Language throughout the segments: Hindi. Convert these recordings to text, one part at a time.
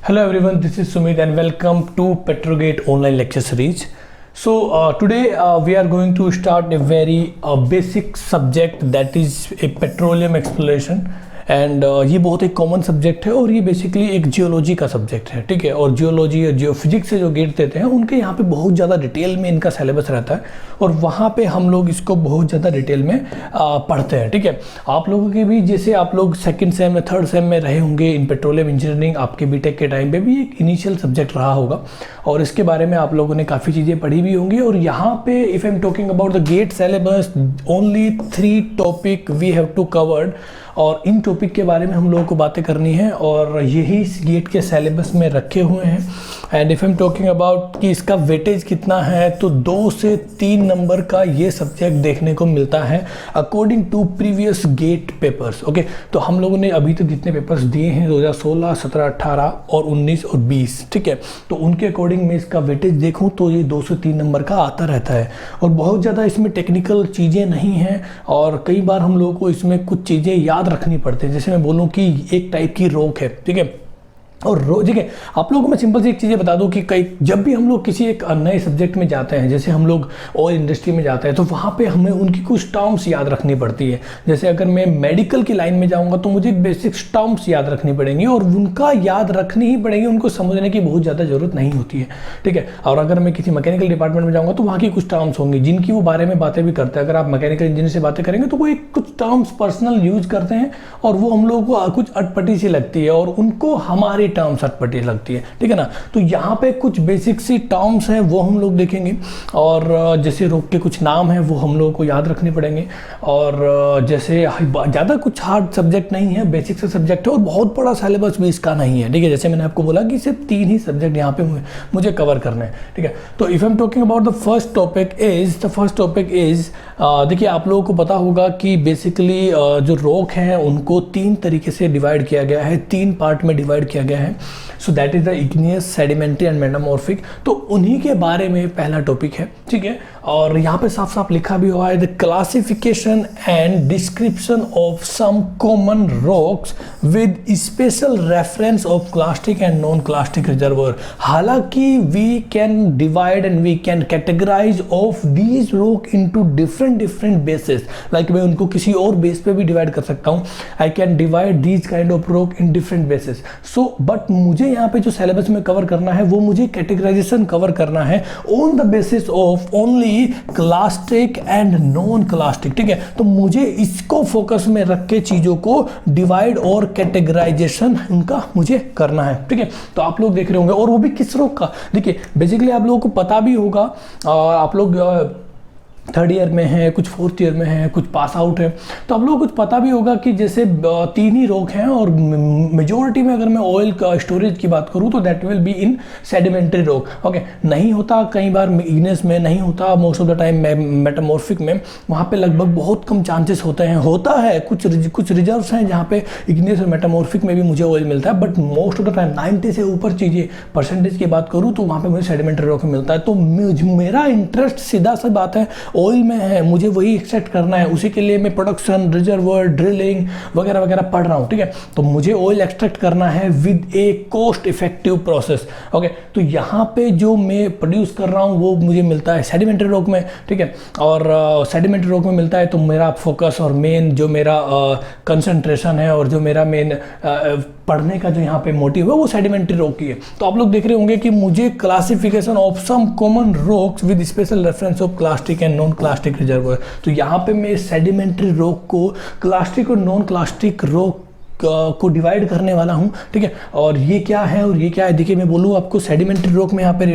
Hello everyone, this is Sumit and welcome to Petrogate online lecture series. So today we are going to start a very basic subject, that is a petroleum exploration. And ये बहुत एक कॉमन सब्जेक्ट है और ये बेसिकली एक जियोलॉजी का सब्जेक्ट है, ठीक है। और जियोलॉजी और जियोफिजिक्स से जो गेट देते हैं उनके यहाँ पे बहुत ज़्यादा डिटेल में इनका सिलेबस रहता है और वहाँ पे हम लोग इसको बहुत ज़्यादा डिटेल में पढ़ते हैं, ठीक है। आप लोगों के भी जैसे आप लोग सेकंड सेम में थर्ड सेम में रहे होंगे इन पेट्रोलियम इंजीनियरिंग, आपके बीटेक के टाइम पे भी एक इनिशियल सब्जेक्ट रहा होगा और इसके बारे में आप लोगों ने काफ़ी चीज़ें पढ़ी भी होंगी। और यहाँ पे if I am talking about the GATE syllabus, only 3 topic we have to covered और इन टॉपिक के बारे में हम लोगों को बातें करनी है और यही इस गेट के सिलेबस में रखे हुए हैं। And if I am talking about कि इसका वेटेज कितना है, तो 2 से 3 नंबर का ये सब्जेक्ट देखने को मिलता है according to previous GATE papers. Okay, तो हम लोगों ने अभी तक जितने पेपर्स दिए हैं 2016, 17, 18 और 19 और 20, ठीक है, तो उनके अकॉर्डिंग मैं इसका वेटेज देखूँ तो ये 2 से 3 नंबर का आता रहता है और बहुत ज़्यादा इसमें टेक्निकल चीज़ें नहीं हैं और कई बार हम लोगों को इसमें कुछ चीज़ें याद रखनी पड़ती है। जैसे मैं बोलूं कि एक टाइप की रोक है, ठीक है, और ठीक है, आप लोगों को मैं सिंपल सी एक चीज़ें बता दूं कि कई जब भी हम लोग किसी एक नए सब्जेक्ट में जाते हैं, जैसे हम लोग ऑयल इंडस्ट्री में जाते हैं, तो वहाँ पे हमें उनकी कुछ टर्म्स याद रखनी पड़ती है। जैसे अगर मैं मेडिकल की लाइन में जाऊँगा तो मुझे बेसिक टर्म्स याद रखनी पड़ेंगी और उनका याद रखनी ही पड़ेगी, उनको समझने की बहुत ज़्यादा ज़रूरत नहीं होती है, ठीक है। और अगर मैं किसी मैकेनिकल डिपार्टमेंट में जाऊँगा तो वहाँ की कुछ टर्म्स होंगी जिनकी वो बारे में बातें भी करते हैं। अगर आप मैकेनिकल इंजीनियर से बातें करेंगे तो वो एक कुछ टर्म्स पर्सनल यूज करते हैं और वो हम लोगों को कुछ अटपटी सी लगती है और उनको हमारी टर्म्स अटपटी लगती है, ठीक है ना। तो यहाँ पे कुछ बेसिक सी टर्म्स हैं वो हम लोग देखेंगे और जैसे रोग के कुछ नाम हैं वो हम लोगों को याद रखने पड़ेंगे और जैसे ज़्यादा कुछ हार्ड सब्जेक्ट नहीं है, बेसिक से सब्जेक्ट है और बहुत बड़ा सिलेबस भी इसका नहीं है, ठीक है। जैसे मैंने आपको बोला कि सिर्फ 3 ही सब्जेक्ट यहाँ पे मुझे कवर करने हैं, ठीक है। तो if I am talking about the first topic is देखिए, आप लोगों को पता होगा कि बेसिकली जो रॉक हैं उनको 3 तरीके से डिवाइड किया गया है, 3 पार्ट में डिवाइड किया गया है। So that is the igneous, sedimentary and metamorphic. तो उन्हीं के बारे में पहला टॉपिक है, ठीक है। और यहाँ पे साफ साफ लिखा भी हुआ है the classification and description of some common rocks with special reference of clastic and non clastic reservoir. हालांकि we can divide and we can categorize of these rock into different basis, like मैं उनको किसी और बेस पे भी डिवाइड कर सकता हूँ। I can divide these kind of rock in different basis. So but मुझे यहाँ पे जो सिलेबस में कवर करना है वो मुझे कैटेगराइजेशन कवर करना है on the basis of only clastic and non clastic, ठीक है। तो मुझे इसको फोकस में रख के चीजों को डिवाइड और कैटेगराइजेशन उनका मुझे करना है, ठीक है। तो आप लोग देख रहे होंगे और वो भी किस रोग का। देखिए बेसिकली आप लोगों को पता भी होगा, आप लोग 3rd ईयर में है, कुछ 4th ईयर में है, कुछ पास आउट है, तो आप लोगों को कुछ पता भी होगा कि जैसे 3 ही रोग हैं और मेजोरिटी में अगर मैं ऑयल का स्टोरेज की बात करूं तो that will be in sedimentary रोग। ओके, नहीं होता कई बार इग्नियस में, नहीं होता most of the time metamorphic में, वहाँ पे लगभग बहुत कम चांसेस होते हैं। होता है कुछ रिजर्व्स हैं जहाँ पे इग्नियस और मेटामॉर्फिक में भी मुझे ऑयल मिलता है, but most of the time 90 से ऊपर चीज़ें परसेंटेज की बात करूँ तो वहाँ पे मुझे सेडिमेंट्री रोग मिलता है। तो मेरा इंटरेस्ट सीधा सा बात है ऑयल में है, मुझे वही एक्सट्रैक्ट करना है, उसी के लिए मैं प्रोडक्शन, रिजर्वर, ड्रिलिंग वगैरह वगैरह पढ़ रहा हूँ, ठीक है। तो मुझे ऑयल एक्सट्रैक्ट करना है with A cost effective process. Okay, तो यहाँ पे जो मैं प्रोड्यूस कर रहा हूँ वो मुझे मिलता है सेडिमेंट्री रॉक में, ठीक है। और सेडिमेंट्री रॉक में मिलता है तो मेरा फोकस और मेन जो मेरा कंसंट्रेशन है और जो मेरा मेन पढ़ने का जो यहाँ पे मोटिव है वो सेडिमेंट्री रॉक की है। तो आप लोग देख रहे होंगे कि मुझे classification of some common rocks with special reference of clastic and non clastic reservoir. तो यहाँ पे मैं सेडिमेंट्री रॉक को क्लास्टिक और नॉन क्लास्टिक रॉक को डिवाइड करने वाला हूँ, ठीक है। और ये क्या है और ये क्या है, देखिए मैं बोलूँ आपको सेडिमेंट्री रॉक में यहाँ पे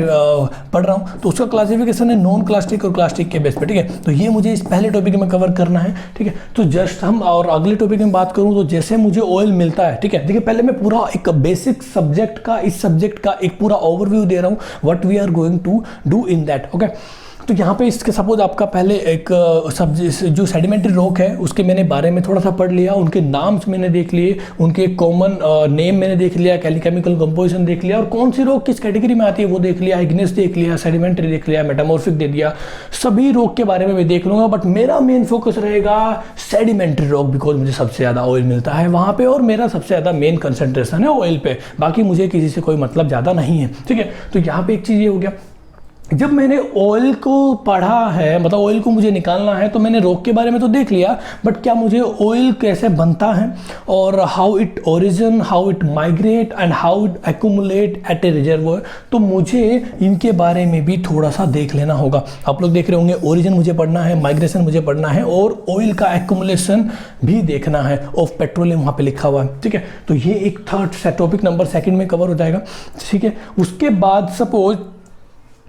पढ़ रहा हूँ तो उसका क्लासिफिकेशन है नॉन क्लास्टिक और क्लास्टिक के बेस पे, ठीक है। तो ये मुझे इस पहले टॉपिक में कवर करना है, ठीक है। तो जस्ट हम और अगले टॉपिक में बात करूँ तो जैसे मुझे ऑयल मिलता है, ठीक है। देखिए पहले मैं पूरा एक बेसिक सब्जेक्ट का, इस सब्जेक्ट का एक पूरा ओवरव्यू दे रहा हूँ, what we are going to do in that. Okay, तो यहाँ पे इसके सपोज आपका पहले एक जो सेडिमेंट्री रॉक है उसके मैंने बारे में थोड़ा सा पढ़ लिया, उनके नाम्स मैंने देख लिए, उनके कॉमन नेम मैंने देख लिया, केमिकल कंपोजिशन देख लिया, और कौन सी रॉक किस कैटेगरी में आती है वो देख लिया, इग्नेस देख लिया, सेडिमेंट्री देख लिया, मेटामॉर्फिक दे दिया, सभी रॉक के बारे में मैं देख लूँगा। बट मेरा मेन फोकस रहेगा सेडिमेंट्री रॉक, बिकॉज मुझे सबसे ज़्यादा ऑयल मिलता है वहाँ पे और मेरा सबसे ज़्यादा मेन कंसंट्रेशन है ऑयल पे, बाकी मुझे किसी से कोई मतलब ज़्यादा नहीं है। ठीक है, तो यहाँ पे एक चीज़ ये हो गया, जब मैंने ऑयल को पढ़ा है, मतलब ऑयल को मुझे निकालना है, तो मैंने रॉक के बारे में तो देख लिया, बट क्या मुझे ऑयल कैसे बनता है और how it origin, how it migrate and how it accumulate at a reservoir, तो मुझे इनके बारे में भी थोड़ा सा देख लेना होगा। आप लोग देख रहे होंगे ओरिजिन मुझे पढ़ना है, माइग्रेशन मुझे पढ़ना है, और ऑयल का एक्यूमुलेशन भी देखना है, ऑफ पेट्रोलियम वहाँ पे लिखा हुआ है। ठीक है, तो ये एक थर्ड टॉपिक नंबर 2 में कवर हो जाएगा। ठीक है, उसके बाद सपोज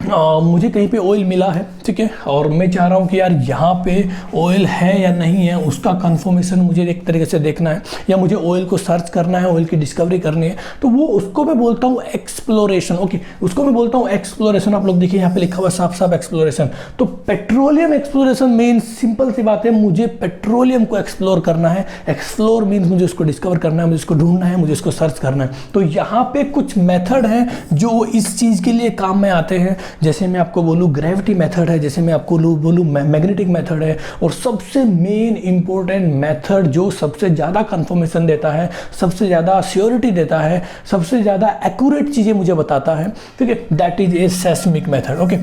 मुझे कहीं पे ऑयल मिला है, ठीक है, और मैं चाह रहा हूँ कि यार यहाँ पे ऑयल है या नहीं है, उसका कंफर्मेशन मुझे एक तरीके से देखना है, या मुझे ऑयल को सर्च करना है, ऑयल की डिस्कवरी करनी है, तो वो उसको मैं बोलता हूँ एक्सप्लोरेशन। ओके, उसको मैं बोलता हूँ एक्सप्लोरेशन। आप लोग देखिए यहाँ पे लिखा हुआ साफ साफ एक्सप्लोरेशन। तो पेट्रोलियम एक्सप्लोरेशन मीन सिंपल सी बात है, मुझे पेट्रोलियम को एक्सप्लोर करना है। एक्सप्लोर मीन्स मुझे उसको डिस्कवर करना है, मुझे उसको ढूंढना है, मुझे उसको सर्च करना है। तो यहाँ पे कुछ मेथड हैं जो इस चीज़ के लिए काम में आते हैं, जैसे मैं आपको बोलूँ ग्रेविटी मेथड है, जैसे मैं आपको बोलूँ मैग्नेटिक मेथड है, और सबसे मेन इंपॉर्टेंट मेथड जो सबसे ज़्यादा कंफर्मेशन देता है, सबसे ज़्यादा श्योरिटी देता है, सबसे ज़्यादा एक्यूरेट चीज़ें मुझे बताता है, ठीक है, that is A seismic method. Okay,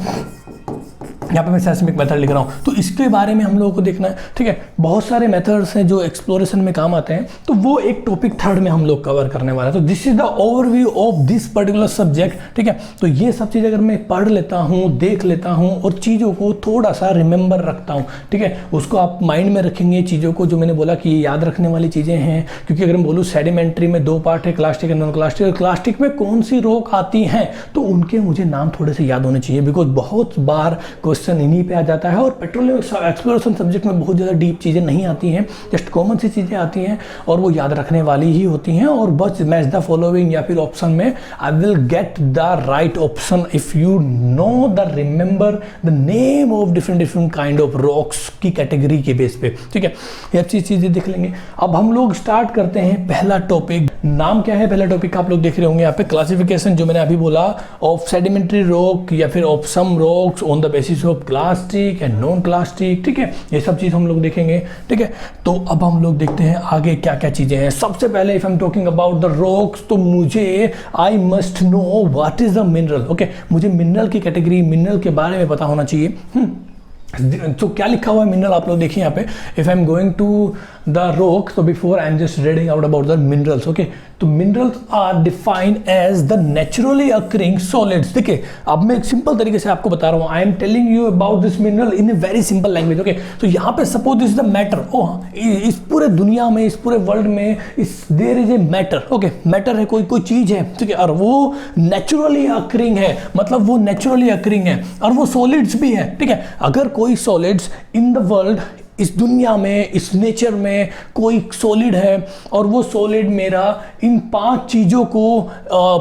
यहाँ पे मैं सेस्मिक मेथड लिख रहा हूँ, तो इसके बारे में हम लोगों को देखना है। ठीक है, बहुत सारे मेथड्स हैं जो एक्सप्लोरेशन में काम आते हैं, तो वो एक टॉपिक 3 में हम लोग कवर करने वाले हैं। तो this is the overview of this particular subject. ठीक है, तो ये सब चीज़ अगर मैं पढ़ लेता हूँ, देख लेता हूँ और चीज़ों को थोड़ा सा रिमेंबर रखता हूँ, ठीक है, उसको आप माइंड में रखेंगे चीज़ों को, जो मैंने बोला कि ये याद रखने वाली चीज़ें हैं। क्योंकि अगर मैं बोलूँ सेडिमेंट्री में 2 पार्ट है, क्लास्टिक एंड नॉन क्लास्टिक, और क्लास्टिक में कौन सी रॉक आती हैं, तो उनके मुझे नाम थोड़े से याद होने चाहिए, बिकॉज बहुत बार क्वेश्चन इन्हीं पे आ जाता है। और पेट्रोलियम एक्सप्लोरेशन सब्जेक्ट में बहुत ज़्यादा डीप चीज़ें नहीं आती हैं, जस्ट कॉमन सी चीज़ें आती हैं और वो याद रखने वाली ही होती हैं। और बस मैच द फॉलोइंग या फिर ऑप्शन में I will get the right option if you know the remember the name of different kind of rocks की कैटेगरी के बेस पे। ठीक है, ये अच्छी चीज़ें देख लेंगे। अब हम लोग स्टार्ट करते हैं पहला टॉपिक। नाम क्या है पहला टॉपिक का, आप लोग देख रहे होंगे यहाँ पे, क्लासिफिकेशन, जो मैंने अभी बोला, ऑफ सेडिमेंट्री रॉक या फिर of some rocks on the basis of clastic and non clastic. ठीक है, ये सब चीज़ हम लोग देखेंगे। ठीक है, तो अब हम लोग देखते हैं आगे क्या क्या चीज़ें हैं। सबसे पहले if I am talking about the rocks, तो मुझे I must know what is the mineral. Okay, मुझे मिनरल की कैटेगरी, मिनरल के बारे में पता होना चाहिए। तो क्या लिखा हुआ है मिनरल, आप लोग देखिए यहाँ पे, if I am going to the rock, so before I am just reading out about the minerals. Okay, तो minerals are defined as the naturally occurring solids. देखिए, अब मैं एक सिंपल तरीके से आपको बता रहा हूँ, I am telling you about this mineral in a very simple language. Okay, तो यहाँ पे suppose this is the matter. इस पूरे दुनिया में, इस पूरे वर्ल्ड में there is a matter. Okay, matter है, कोई चीज़ है, ठीक है, और वो naturally occurring है, मतलब वो naturally occurring है, और वो solids भी है। ठीक है, अगर कोई solids in the world, इस दुनिया में, इस नेचर में कोई सॉलिड है और वो सॉलिड मेरा इन 5 चीज़ों को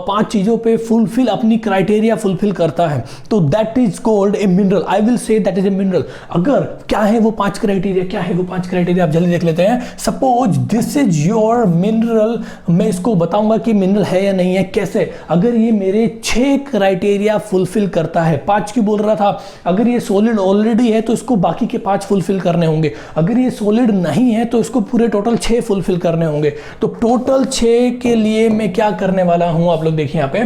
5 चीज़ों पे फुलफिल, अपनी क्राइटेरिया फुलफिल करता है, तो that is called a mineral. I will say that is a mineral. अगर क्या है वो 5 क्राइटेरिया, क्या है वो 5 क्राइटेरिया, आप जल्दी देख लेते हैं। Suppose this is your mineral, मैं इसको बताऊंगा कि मिनरल है या नहीं है। कैसे? अगर ये मेरे 6 क्राइटेरिया फुलफिल करता है, 5 की बोल रहा था, अगर ये सॉलिड ऑलरेडी है तो इसको बाकी के 5 फुलफिल करने होंगे, अगर ये सॉलिड नहीं है तो इसको पूरे टोटल 6 फुलफिल करने होंगे। तो टोटल 6 के लिए मैं क्या करने वाला हूं, आप लोग देखिए यहाँ पे,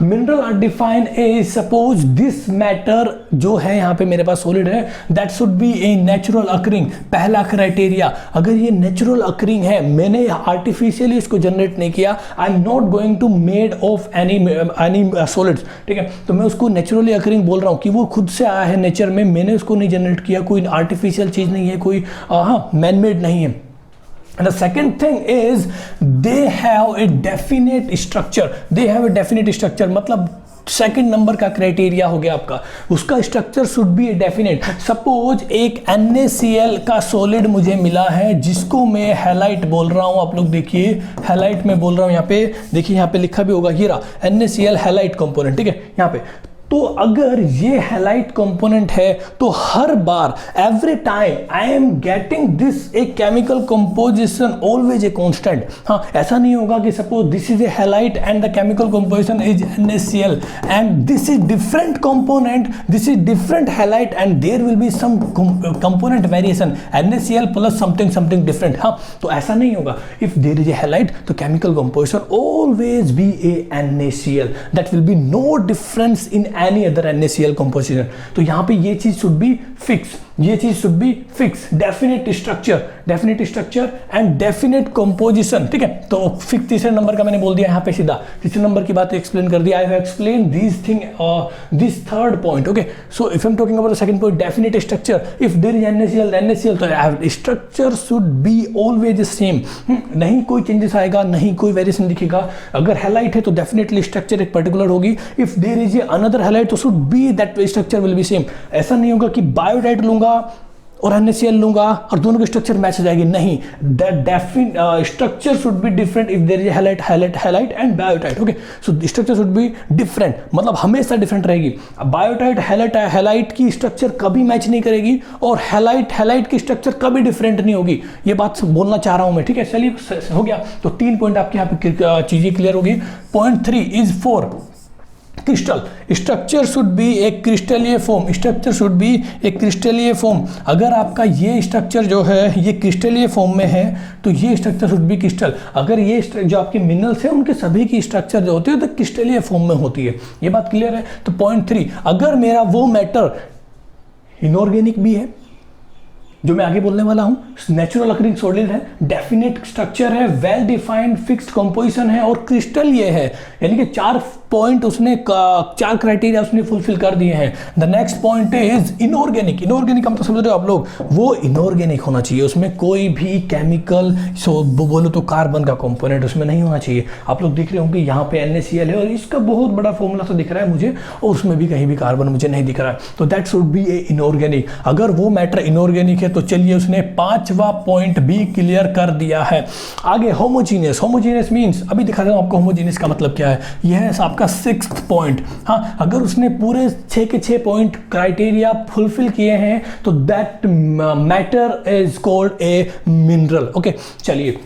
mineral are defined a, suppose this matter जो है यहाँ पे मेरे पास सॉलिड है, that should be a natural occurring. पहला क्राइटेरिया, अगर ये नेचुरल अकरिंग है, मैंने आर्टिफिशियली इसको जनरेट नहीं किया, I am not going to made of any solids. ठीक है, तो मैं उसको नेचुरली अकरिंग बोल रहा हूँ कि वो खुद से आया है नेचर में, मैंने उसको नहीं जनरेट किया, कोई आर्टिफिशियल चीज नहीं है, कोई मैनमेड नहीं है। And the second thing is they have a definite structure. They have a definite structure, मतलब सेकेंड नंबर का क्राइटेरिया हो गया आपका, उसका structure should be a definite. Suppose एक NaCl का सॉलिड मुझे मिला है जिसको मैं हैलाइट बोल रहा हूं, आप लोग देखिए हैलाइट में बोल रहा हूं, यहाँ पे देखिए, यहाँ पे लिखा भी होगा, ये रहा NaCl हैलाइट कंपोनेंट। ठीक है, यहाँ पे तो अगर ये हैलाइड कंपोनेंट है तो हर बार every time I am getting this a chemical composition always a constant. हाँ, ऐसा नहीं होगा कि suppose this is a halide and the chemical composition is NaCl and this is different component, this is different halide and there will be some component variation NaCl plus something something different. हाँ, तो ऐसा नहीं होगा। If there is a halide तो chemical composition always B A NaCl, that will be no difference in any other NaCl composition. तो यहां पे ये चीज शुड बी फिक्स, ये चीज should be fix, definite structure and definite composition. ठीक है, तो फिक्स तीसरे नंबर का मैंने बोल दिया यहाँ पे सीधा, तीसरे नंबर की बात एक्सप्लेन कर दिया। I have explain this thing, this third point. Okay, so if I am talking about the second point, definite structure, if there is NaCl तो structure should be always same, नहीं कोई चेंजेस आएगा, नहीं कोई वेरिएशन दिखेगा। अगर हैलाइड है तो डेफिनेटली स्ट्रक्चर एक पर्टिकुलर होगी। If there is another halide तो should be that structure will be same. ऐसा नहीं होगा कि बायोटाइट लूंगा और NaCl लूंगा और दोनों के स्ट्रक्चर मैच हो जाएगी, नहीं। That structure should be different if there is halide and biotite. Okay, so structure should be different, मतलब हमेशा डिफरेंट रहेगी। बायोटाइट हैलाइड की स्ट्रक्चर कभी मैच नहीं करेगी और हैलाइड की स्ट्रक्चर कभी डिफरेंट नहीं होगी। ये बात बोलना चाह रहा हूं मैं। ठीक है, चलिए हो गया। तो 3 पॉइंट आपके यहाँ पे चीजें क्लियर होगी। Point 3 is for crystal, structure should be a क्रिस्टलीय form, structure should be a क्रिस्टलीय फॉर्म। अगर आपका ये स्ट्रक्चर जो है ये क्रिस्टलीय फॉर्म में है तो ये स्ट्रक्चर शुड बी क्रिस्टल। अगर ये जो आपके मिनरल्स हैं उनके सभी की स्ट्रक्चर जो होती है तो क्रिस्टलीय फॉर्म में होती है। ये बात क्लियर है। तो पॉइंट 3, अगर मेरा वो मैटर इनऑर्गेनिक भी है जो मैं आगे बोलने वाला हूं, नेचुरल अकरिंग सॉलिड है, डेफिनेट स्ट्रक्चर है, वेल डिफाइंड फिक्स्ड कंपोजिशन है और क्रिस्टल ये है, यानी कि 4 पॉइंट उसने 4 क्राइटेरिया उसने फुलफिल कर दिए हैं। The next point is inorganic. Inorganic हम तो समझ रहे हो आप लोग, वो इनऑर्गेनिक होना चाहिए, उसमें कोई भी केमिकल बोलो तो कार्बन का कंपोनेंट उसमें नहीं होना चाहिए। आप लोग देख रहे होंगे यहाँ पे NaCl है और इसका बहुत बड़ा फॉर्मूला तो दिख रहा है मुझे और उसमें भी कहीं भी कार्बन मुझे नहीं दिख रहा है, तो that should be A inorganic. अगर वो मैटर इनऑर्गेनिक है तो चलिए उसने 5वां पॉइंट भी क्लियर कर दिया है। आगे होमोजीनियस। होमोजीनियस मींस अभी दिखा दूं आपको होमोजीनियस का मतलब क्या है। यह है आपका 6th पॉइंट। हाँ, अगर उसने पूरे 6 के 6 पॉइंट क्राइटेरिया फुलफिल किए हैं तो that matter is called a mineral. Okay, चलिए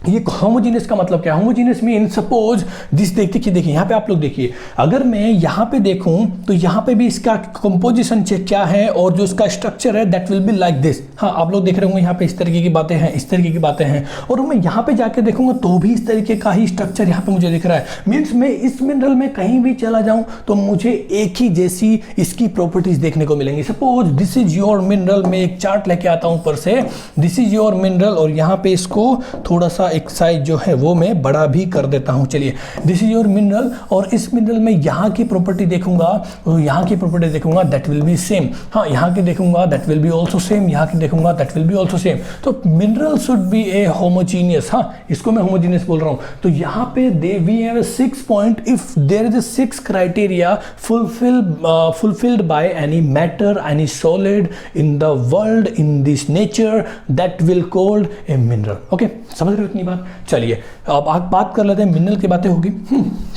ये होमोजीनियस का मतलब क्या है। होमोजीनियस मीन सपोज दिस, देखिए यहाँ पे आप लोग देखिए, अगर मैं यहाँ पे देखूं तो यहाँ पे भी इसका कंपोजिशन चेक क्या है और जो इसका स्ट्रक्चर है that will be like this. हाँ, आप लोग देख रहे होंगे यहाँ पे इस तरीके की बातें हैं, इस तरीके की बातें हैं, और मैं यहाँ पे जाके देखूंगा तो भी इस तरीके का ही स्ट्रक्चर यहाँ पे मुझे दिख रहा है। मीन्स मैं इस मिनरल में कहीं भी चला जाऊँ तो मुझे एक ही जैसी इसकी प्रॉपर्टीज देखने को मिलेंगी। Suppose this is your mineral, मैं एक चार्ट लेके आता हूँ ऊपर से, दिस इज योर मिनरल और यहाँ पे इसको थोड़ा सा एक साइज जो है वो मैं बड़ा भी कर देता हूं। चलिए, दिस इज योर मिनरल और इस मिनरल में यहाँ की प्रॉपर्टी देखूंगा और यहाँ की प्रॉपर्टी देखूंगा दैट विल बी सेम। हाँ, यहाँ की देखूंगा that will be also same, यहाँ की देखूंगा that will be also same. तो mineral should be a homogeneous. हाँ, इसको मैं होमोजीनियस बोल रहा हूँ। तो यहाँ पे we have 6 point, if there is 6 criteria fulfilled by any matter, any solid in the world, in this nature, that will called a mineral. Okay, समझ रहे हो इतनी बात। चलिए अब आप बात कर लेते हैं, मिनरल की बातें होगी।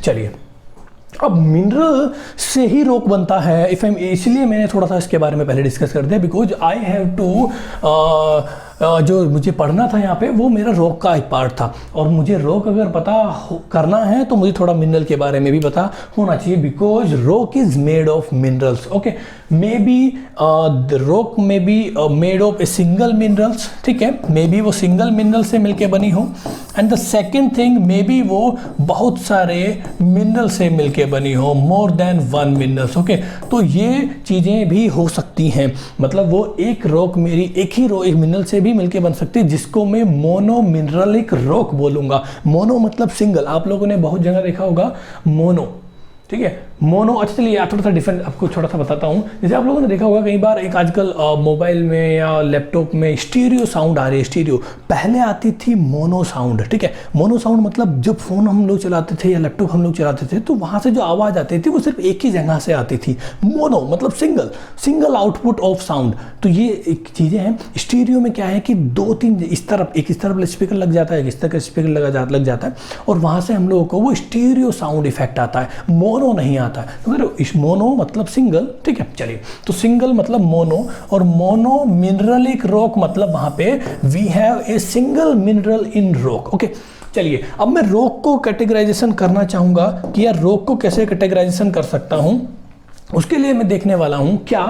चलिए, अब मिनरल से ही रॉक बनता है। इसलिए मैंने थोड़ा सा इसके बारे में पहले डिस्कस कर दिया, बिकॉज आई हैव टू जो मुझे पढ़ना था यहाँ पे वो मेरा रॉक का एक पार्ट था, और मुझे रॉक अगर पता करना है तो मुझे थोड़ा मिनरल के बारे में भी पता होना चाहिए, because rock is made of minerals. Okay, may be the rock may be made of a single minerals. ठीक है, मे बी वो सिंगल मिनरल से मिलके बनी हो, and the second thing may be वो बहुत सारे मिनरल से मिलके बनी हो, मोर देन 1 मिनरल्स। ओके, तो ये चीज़ें भी हो सकती हैं, मतलब वो एक रॉक मेरी एक मिनरल से भी मिलके बन सकती है, जिसको मैं मोनो मिनरलिक रॉक बोलूंगा। मोनो मतलब सिंगल, आप लोगों ने बहुत जगह देखा होगा मोनो। ठीक है, मोनो। अच्छा, चलिए थोड़ा सा डिफरेंट आपको थोड़ा सा बताता हूँ। जैसे आप लोगों ने देखा होगा कई बार एक आजकल मोबाइल में या लैपटॉप में स्टीरियो साउंड आ रही है। स्टीरियो पहले आती थी मोनो साउंड। ठीक है, मोनो साउंड मतलब जब फ़ोन हम लोग चलाते थे या लैपटॉप हम लोग चलाते थे तो वहाँ से जो आवाज़ आती थी वो सिर्फ एक ही जगह से आती थी। मोनो मतलब सिंगल आउटपुट ऑफ साउंड। तो ये एक चीज़ें हैं। स्टीरियो में क्या है कि 2-3 इस तरफ स्पीकर लग जाता है, इस तरह का स्पीकर लग जाता है, और वहाँ से हम लोगों को वो स्टीरियो साउंड इफेक्ट आता है। मोनो नहीं आता है। तो मतलब इस मोनो मतलब सिंगल, ठीक है। चलिए, तो सिंगल मतलब मोनो, और मोनो मिनरलिक रॉक मतलब वहां पे we have a single mineral in rock. Okay, चलिए अब मैं रॉक को कैटेगराइजेशन करना चाहूंगा कि यार रॉक को कैसे कैटेगराइजेशन कर सकता हूं। उसके लिए मैं देखने वाला हूं क्या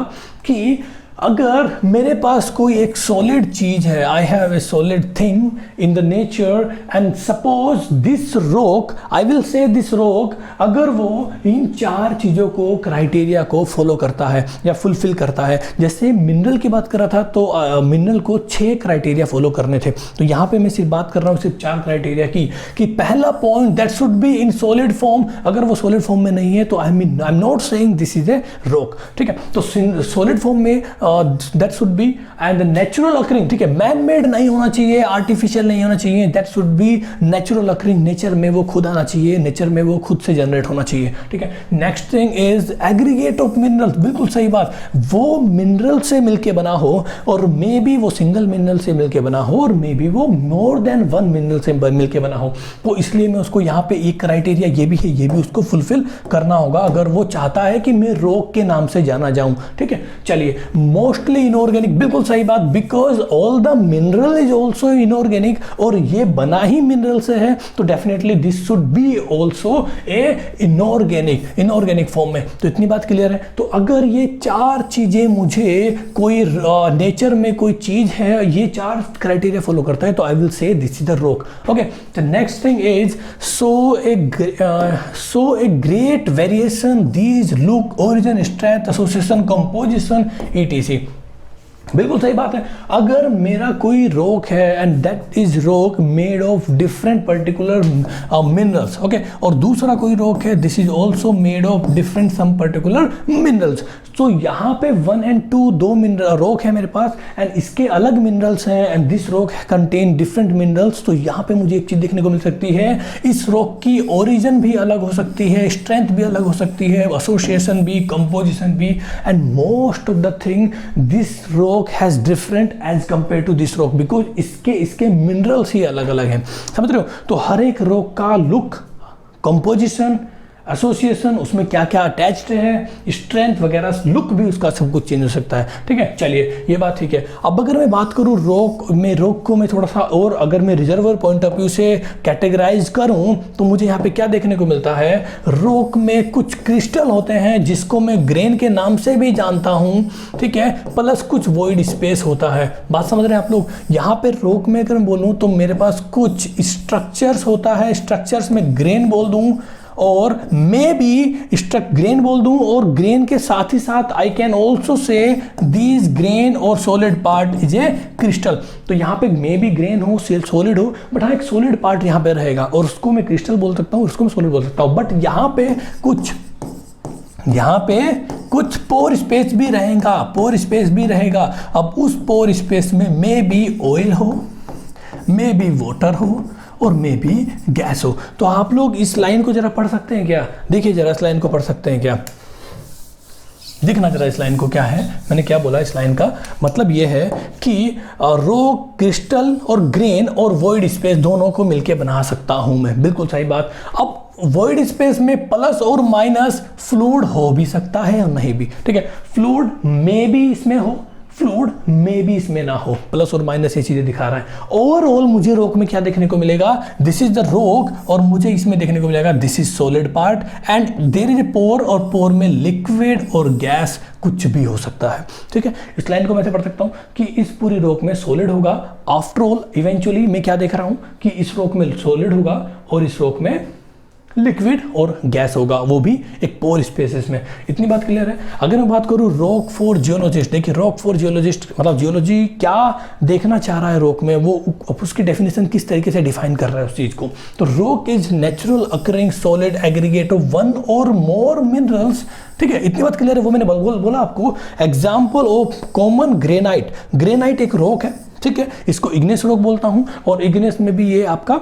कि अगर मेरे पास कोई एक सॉलिड चीज है, I have a solid thing in the nature and suppose this rock, I will से दिस रॉक, अगर वो इन 4 चीज़ों को, क्राइटेरिया को फॉलो करता है या फुलफिल करता है। जैसे मिनरल की बात कर रहा था तो मिनरल को 6 क्राइटेरिया फॉलो करने थे, तो यहाँ पे मैं सिर्फ बात कर रहा हूँ सिर्फ 4 क्राइटेरिया की, कि पहला point that should be in solid form. अगर वो सॉलिड फॉर्म में नहीं है तो आई am not saying this is a rock, ठीक है। तो सॉलिड फॉर्म में that should B and natural occurring, ठीक है, मैन मेड नहीं होना चाहिए, आर्टिफिशियल नहीं होना चाहिए, that should B natural occurring, nature में वो खुद आना चाहिए, नेचर में वो खुद से जनरेट होना चाहिए, ठीक है। Next thing is aggregate of minerals, बिल्कुल सही बात, वो मिनरल से मिलके बना हो, और मे बी वो सिंगल मिनरल से मिलके बना हो, और मे बी वो मोर देन 1 मिनरल से मिलके बना हो। तो इसलिए मैं उसको यहाँ पे एक क्राइटेरिया ये भी है, ये भी उसको फुलफिल करना होगा अगर वो चाहता है कि मैं रॉक के नाम से जाना जाऊं, ठीक है। चलिए, मोस्टली इनऑर्गेनिक, बिल्कुल सही बात, because all the mineral is also inorganic, और ये बना ही मिनरल से है, तो definitely this should be also a inorganic form में। तो इतनी बात क्लियर है। तो अगर ये 4 चीजें मुझे कोई नेचर में कोई चीज है, ये 4 क्राइटेरिया फॉलो करता है, तो आई विल से this is the rock. Okay, the next thing is so a great variation these look origin strength association composition ETC। बिल्कुल सही बात है। अगर मेरा कोई रॉक है and that is rock made of different particular minerals, okay, और दूसरा कोई रॉक है this is also made of different some particular minerals, तो यहाँ पे 1 and 2 2 मिनरल रॉक है मेरे पास, एंड इसके अलग मिनरल्स हैं, and this rock contain different minerals. तो यहाँ पे मुझे एक चीज देखने को मिल सकती है, इस रॉक की ओरिजिन भी अलग हो सकती है, स्ट्रेंथ भी अलग हो सकती है, एसोसिएशन भी, कंपोजिशन भी, and most of the thing this rock has different as compare to this rock, because इसके मिनरल्स ही अलग अलग हैं, समझ रहे हो। तो हर एक रॉक का लुक, कंपोजिशन, एसोसिएशन, उसमें क्या क्या अटैच्ड है, स्ट्रेंथ वगैरह, लुक भी उसका सब कुछ चेंज हो सकता है, ठीक है। चलिए, ये बात ठीक है। अब अगर मैं बात करूँ रॉक को मैं थोड़ा सा और अगर मैं रिजर्वर पॉइंट ऑफ व्यू से कैटेगराइज करूँ तो मुझे यहाँ पे क्या देखने को मिलता है, रॉक में कुछ क्रिस्टल होते हैं जिसको मैं ग्रेन के नाम से भी जानता हूँ, ठीक है, प्लस कुछ वॉइड स्पेस होता है। बात समझ रहे हैं आप लोग। यहाँ पे रॉक में अगर मैं बोलूँ तो मेरे पास कुछ स्ट्रक्चर्स होता है, स्ट्रक्चर्स में ग्रेन बोल दूँ, और मे बी ग्रेन बोल दूं, और ग्रेन के साथ ही साथ I can also say these grain और solid part is a crystal. तो यहाँ पे मे बी ग्रेन हो, सॉलिड हो, बट हाँ एक सॉलिड पार्ट यहाँ पे रहेगा, और उसको मैं क्रिस्टल बोल सकता हूँ, उसको मैं सॉलिड बोल सकता हूँ। बट यहाँ पे कुछ पोर स्पेस भी रहेगा, अब उस पोर स्पेस में मे बी ऑयल हो, मे बी वाटर हो, और मे बी गैस हो। तो आप लोग इस लाइन को जरा पढ़ सकते हैं क्या? देखिए जरा इस लाइन को पढ़ सकते हैं क्या? देखना जरा इस लाइन को क्या है, मैंने क्या बोला। इस लाइन का मतलब ये है कि रॉक, क्रिस्टल और ग्रेन और वॉइड स्पेस दोनों को मिलके बना सकता हूं मैं। बिल्कुल सही बात। अब वॉइड स्पेस में प्लस और माइनस फ्लूइड हो भी सकता है और नहीं भी, ठीक है। फ्लूइड मे बी इसमें हो, फ्लूइड मे बी इसमें ना हो, प्लस और माइनस ये चीजें दिखा रहा है। ओवरऑल मुझे रॉक में क्या देखने को मिलेगा, दिस इज द रॉक, और मुझे इसमें देखने को मिलेगा this is solid part, and there is a pore, और पोर में लिक्विड और गैस कुछ भी हो सकता है, ठीक है। इस लाइन को मैं ऐसे पढ़ सकता हूं कि इस पूरी रॉक में सॉलिड होगा। आफ्टर ऑल इवेंचुअली मैं क्या देख रहा हूं कि इस रॉक में सॉलिड होगा और इस रॉक में लिक्विड और गैस होगा, वो भी एक पोर स्पेसेस में। इतनी बात क्लियर है। अगर मैं बात करूँ रॉक फॉर जियोलॉजिस्ट, देखिए रॉक फॉर जियोलॉजिस्ट मतलब जियोलॉजी क्या देखना चाह रहा है रॉक में, वो उसकी डेफिनेशन किस तरीके से डिफाइन कर रहा है उस चीज़ को। तो rock is natural occurring solid aggregate of 1 or more minerals, ठीक है। इतनी बात क्लियर है। वो मैंने बोला आपको example of common granite. Granite एक रॉक है, ठीक है, इसको इग्नेस रॉक बोलता हूँ, और इग्नेस में भी ये आपका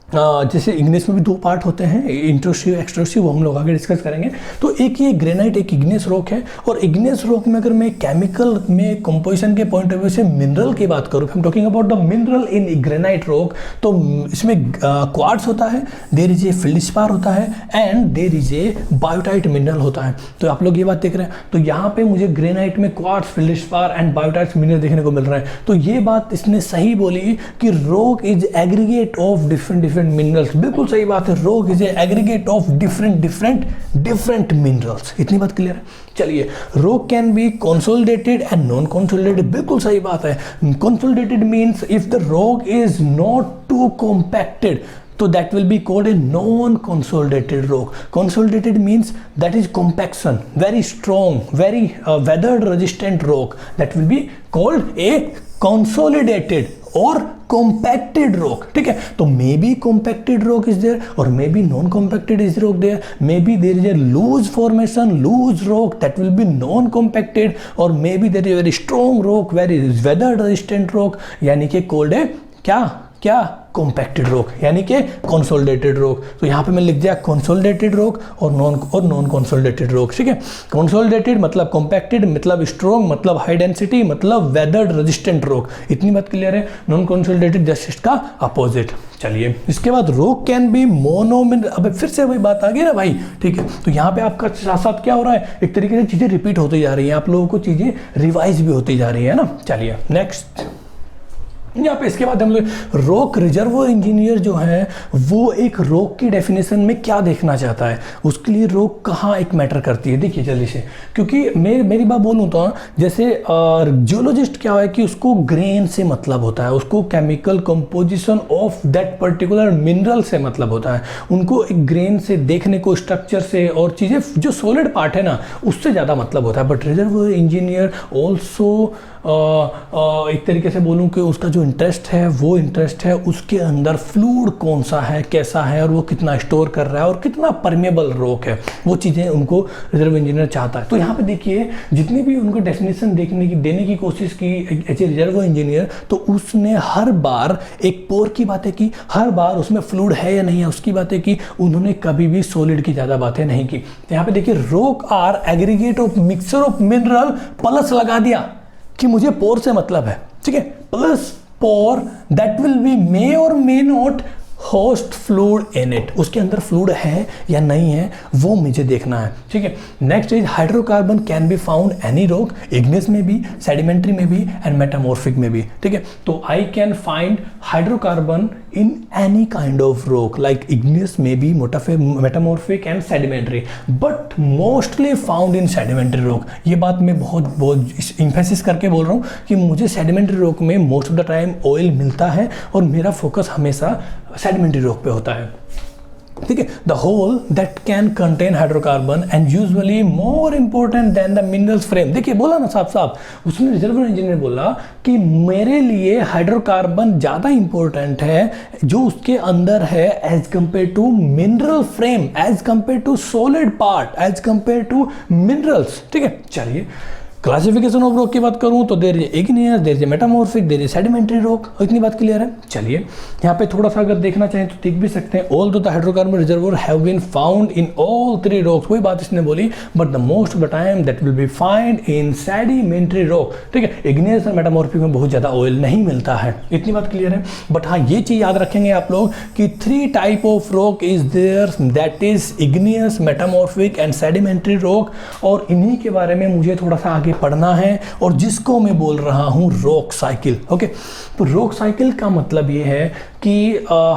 जैसे इग्नेस में भी दो पार्ट होते हैं, इंट्रोसिव एक्सट्रोसिव, वो हम लोग आगे डिस्कस करेंगे। तो एक ये ग्रेनाइट, एक इग्नेस रॉक है। और इग्नेस रॉक में अगर मैं केमिकल में कंपोजिशन के पॉइंट ऑफ व्यू से मिनरल की बात करूँ, हम talking about the mineral in granite rock, तो इसमें क्वार्ट्ज होता है, देयर इज ए फेल्डस्पार होता है, and there is a biotite mineral होता है। तो आप लोग ये बात देख रहे हैं, तो यहाँ पे मुझे ग्रेनाइट में quartz, feldspar and biotite mineral देखने को मिल रहा है। तो ये बात इसने सही बोली कि rock is aggregate of different minerals. बिल्कुल सही बात है, rock is aggregate of different minerals. इतनी बात क्लियर है। चलिए, rock can be consolidated and non consolidated. बिल्कुल सही बात है। Consolidated means if the rock is not too compacted, so that will be called a non-consolidated rock. Consolidated means that is compaction, very strong, very weather resistant rock. That will be called a consolidated or compacted rock. ठीक है, तो maybe compacted rock is there or maybe non-compacted is rock there. Maybe there is a loose formation, loose rock, that will be non-compacted, or maybe there is a very strong rock, very weather resistant rock, यानी कि called है क्या कॉम्पैक्टेड रॉक, यानी कि कंसोलिडेटेड रॉक। तो यहाँ पे मैं लिख दिया कंसोलिडेटेड रॉक और नॉन कंसोलिडेटेड रॉक। ठीक है, कंसोलिडेटेड मतलब कॉम्पैक्टेड, मतलब स्ट्रॉन्ग, मतलब हाई डेंसिटी, मतलब वेदर रेजिस्टेंट रॉक। इतनी बात क्लियर है। नॉन कंसोलिडेटेड जस्ट इसका अपोजिट। चलिए, इसके बाद रॉक कैन बी मोनोमिनरल। अब फिर से वही बात आ गई ना भाई। ठीक है, तो यहाँ पे आपका साथ साथ क्या हो रहा है, एक तरीके से चीज़ें रिपीट होती जा रही हैं, आप लोगों को चीज़ें रिवाइज भी होती जा रही है ना। चलिए नेक्स्ट, यहाँ पे इसके बाद हम लोग रॉक रिजर्वोयर इंजीनियर जो है वो एक रॉक की डेफिनेशन में क्या देखना चाहता है, उसके लिए रॉक कहाँ एक मैटर करती है। देखिए जल्दी से, क्योंकि मेरी बात बोलूँ तो जैसे जियोलॉजिस्ट क्या है कि उसको ग्रेन से मतलब होता है, उसको chemical composition of that particular mineral से मतलब होता है, उनको एक ग्रेन से देखने को, स्ट्रक्चर से और चीज़ें जो सॉलिड पार्ट है ना उससे ज़्यादा मतलब होता है। बट रिजर्वोयर इंजीनियर ऑल्सो एक तरीके से बोलूँ कि उसका जो इंटरेस्ट है वो इंटरेस्ट है उसके अंदर फ्लूइड कौन सा है, कैसा है, और वो कितना स्टोर कर रहा है और कितना परमेबल रॉक है, वो चीज़ें उनको रिजर्व इंजीनियर चाहता है। तो यहाँ पे देखिए, जितनी भी उनको डेफिनेशन देने की कोशिश की एज ए रिजर्व इंजीनियर, तो उसने हर बार एक पोर की बातें की, हर बार उसमें फ्लूइड है या नहीं है उसकी बातें की, उन्होंने कभी भी सॉलिड की ज़्यादा बातें नहीं की। तो यहाँ पे देखिए, rock are aggregate of mixture of mineral, plus लगा दिया कि मुझे पोर से मतलब है। ठीक है, plus pore that will be may और may not host fluid in it, उसके अंदर फ्लूइड है या नहीं है वो मुझे देखना है। ठीक है, next is hydrocarbon can be found any rock, igneous में भी, सेडिमेंट्री में भी एंड मेटामॉर्फिक में भी। ठीक है, तो I can find hydrocarbon in any kind of rock like igneous में बी, metamorphic and sedimentary, but mostly found in sedimentary rock. ये बात मैं बहुत इम्फेसिस करके बोल रहा हूँ कि मुझे सेडिमेंट्री रॉक में most of the time oil मिलता है और मेरा फोकस हमेशा सेडिमेंट्री रॉक पे होता है। ठीक है, the hole that can contain hydrocarbon and usually more important than the minerals frame. देखिए बोला ना साफ साफ, उसने रिजर्वोयर इंजीनियर बोला कि मेरे लिए हाइड्रोकार्बन ज़्यादा इंपॉर्टेंट है जो उसके अंदर है as compare to mineral frame, as compare to solid part, as compare to minerals. ठीक है, चलिए क्लासिफिकेशन ऑफ रॉक की बात करूं तो there is igneous, there is metamorphic, there is sedimentary rock. इतनी बात क्लियर है। चलिए यहाँ पे थोड़ा सा अगर देखना चाहें तो देख भी सकते हैं। Although the hydrocarbon reservoir have been found in all three rocks, वही बात इसने बोली, but the most of the time that will be find in sedimentary rock. ठीक है, इग्नियस और मेटामॉर्फिक में बहुत ज़्यादा ऑयल नहीं मिलता है। इतनी बात क्लियर है। बट हाँ, ये चीज़ याद रखेंगे आप लोग कि three type of rock is there, that is igneous, metamorphic and sedimentary rock, और इन्हीं के बारे में मुझे थोड़ा सा आगे पढ़ना है और जिसको मैं बोल रहा हूं रॉक साइकिल। ओके, तो रॉक साइकिल का मतलब ये है कि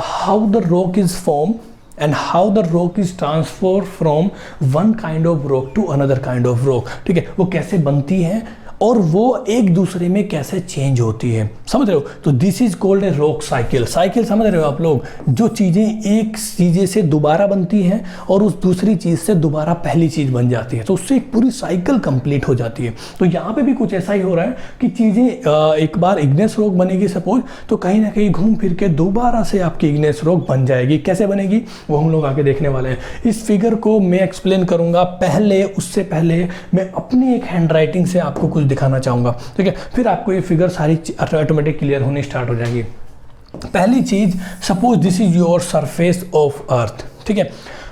how the rock is form and how the rock is transferred from one kind of rock to another kind of rock। ठीक है, वो कैसे बनती है और वो एक दूसरे में कैसे चेंज होती है, समझ रहे हो। तो this is called a rock cycle. Cycle समझ रहे हो आप लोग, जो चीज़ें एक चीज़ें से दोबारा बनती हैं और उस दूसरी चीज़ से दोबारा पहली चीज़ बन जाती है, तो उससे एक पूरी साइकिल कंप्लीट हो जाती है। तो यहाँ पे भी कुछ ऐसा ही हो रहा है कि चीज़ें एक बार इग्नेस रॉक बनेगी सपोज, तो कहीं ना कहीं घूम फिर के दोबारा से आपकी इग्नेस रॉक बन जाएगी। कैसे बनेगी वो हम लोग आगे देखने वाले हैं। इस फिगर को मैं एक्सप्लेन करूँगा, पहले उससे पहले मैं अपनी एक हैंड राइटिंग से आपको कुछ दिखाना चाहूँगा। ठीक है, फिर आपको ये फिगर सारी ऑटोमेटिक क्लियर होनी स्टार्ट हो जाएगी। पहली चीज, suppose this is your surface of earth, ठीक है,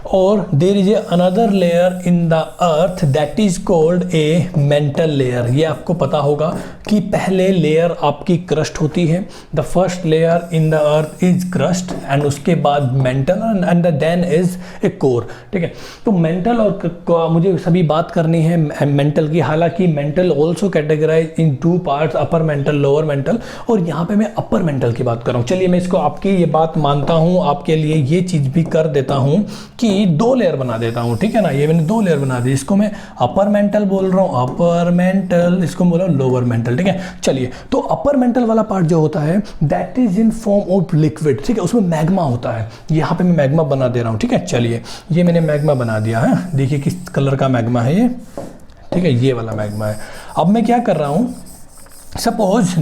और there is a another layer in the earth that is called a mental layer. ये आपको पता होगा कि पहले लेयर आपकी क्रस्ट होती है, the first layer in the earth is crust and उसके बाद mantle and then is a core, ठीक है। तो मेंटल और मुझे सभी बात करनी है मेंटल की, हालांकि mantle also categorize in two parts, upper mantle lower mantle, और यहाँ पे मैं अपर मेंटल की बात कर रहा हूँ। चलिए मैं इसको आपकी ये बात मानता हूँ, आपके लिए ये चीज़ भी कर देता हूँ कि 2 लेयर बना देता हूँ, ठीक है ना। ये मैंने 2 लेयर बना दी, इसको मैं अपर मेंटल बोल रहा हूँ, अपर मेंटल, इसको बोल रहा हूँ लोअर मेंटल, ठीक है। चलिए, तो अपर मेंटल वाला पार्ट जो होता है that is in form of liquid, ठीक है, उसमें मैग्मा होता है। यहाँ पे मैं मैग्मा बना दे रहा हूँ, ठीक है। चलिए, ये मैंने मैग्मा बना दिया है, देखिए किस कलर का मैग्मा है ये, ठीक है, ये वाला मैग्मा है। अब मैं क्या कर रहा हूँ, suppose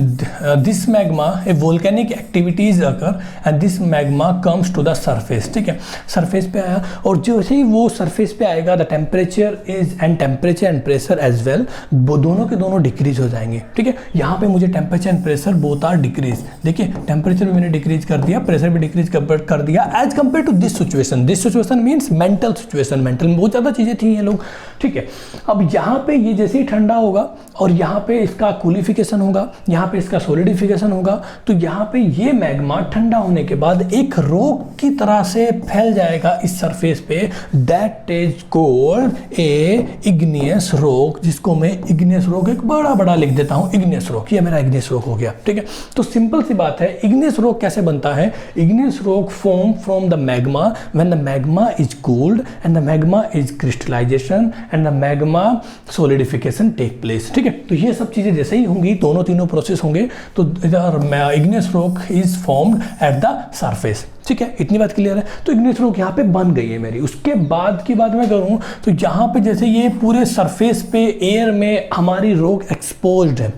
this magma a volcanic activities occur and this magma comes to the surface, ठीक है, सरफेस पे आया, और जैसे ही वो सरफेस पे आएगा the temperature is and pressure as well, वो दोनों के दोनों डिक्रीज हो जाएंगे, ठीक है। यहाँ पे मुझे temperature and pressure both are decrease, देखिए टेम्परेचर भी मैंने डिक्रीज कर दिया, प्रेशर भी डिक्रीज कर दिया as compare to this situation means mantle situation, mantle में बहुत ज़्यादा चीज़ें थी ये लोग, ठीक है। अब यहाँ पे ये जैसे ही ठंडा होगा और यहाँ पे इसका कूलिफिकेशन होगा, यहाँ पे इसका सॉलिडिफिकेशन होगा, तो यहाँ पे ये मैग्मा ठंडा होने के बाद एक रॉक की तरह से फैल जाएगा इस सरफेस पे, that is called a igneous rock, जिसको मैं इग्नियस रॉक एक बड़ा लिख देता हूँ, इग्नियस रॉक, ये मेरा इग्नियस रॉक हो गया, ठीक है। तो सिंपल सी बात है, इग्नियस रॉक कैसे बनता है, igneous rock form from the magma when the magma is cooled and the magma is crystallization and the magma solidification take place, ठीक है। तो ये सब चीजें जैसे ही होंगी, दोनों तीनों प्रोसेस होंगे, तो igneous rock is formed at the surface, ठीक है। इतनी बात क्लियर है। तो इग्नियस रॉक यहाँ पे बन गई है मेरी। उसके बाद की बात मैं करूँ तो यहाँ पे जैसे ये पूरे सरफेस पे एयर में हमारी रॉक एक्सपोज्ड है,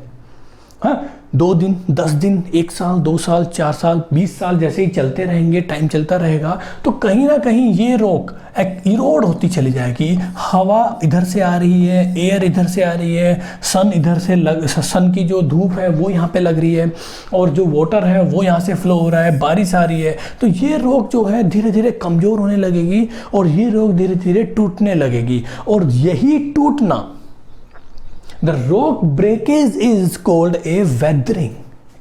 हाँ, 2 दिन, 10 दिन, 1 साल, 2 साल, 4 साल, 20 साल जैसे ही चलते रहेंगे, टाइम चलता रहेगा, तो कहीं ना कहीं ये रॉक इरोड होती चली जाएगी। हवा इधर से आ रही है, एयर इधर से आ रही है, सन इधर से सन की जो धूप है वो यहाँ पे लग रही है, और जो वाटर है वो यहाँ से फ्लो हो रहा है, बारिश आ रही है, तो ये रॉक जो है धीरे धीरे कमज़ोर होने लगेगी और ये रॉक धीरे धीरे टूटने लगेगी। और यही टूटना, The rock breakage is called a weathering।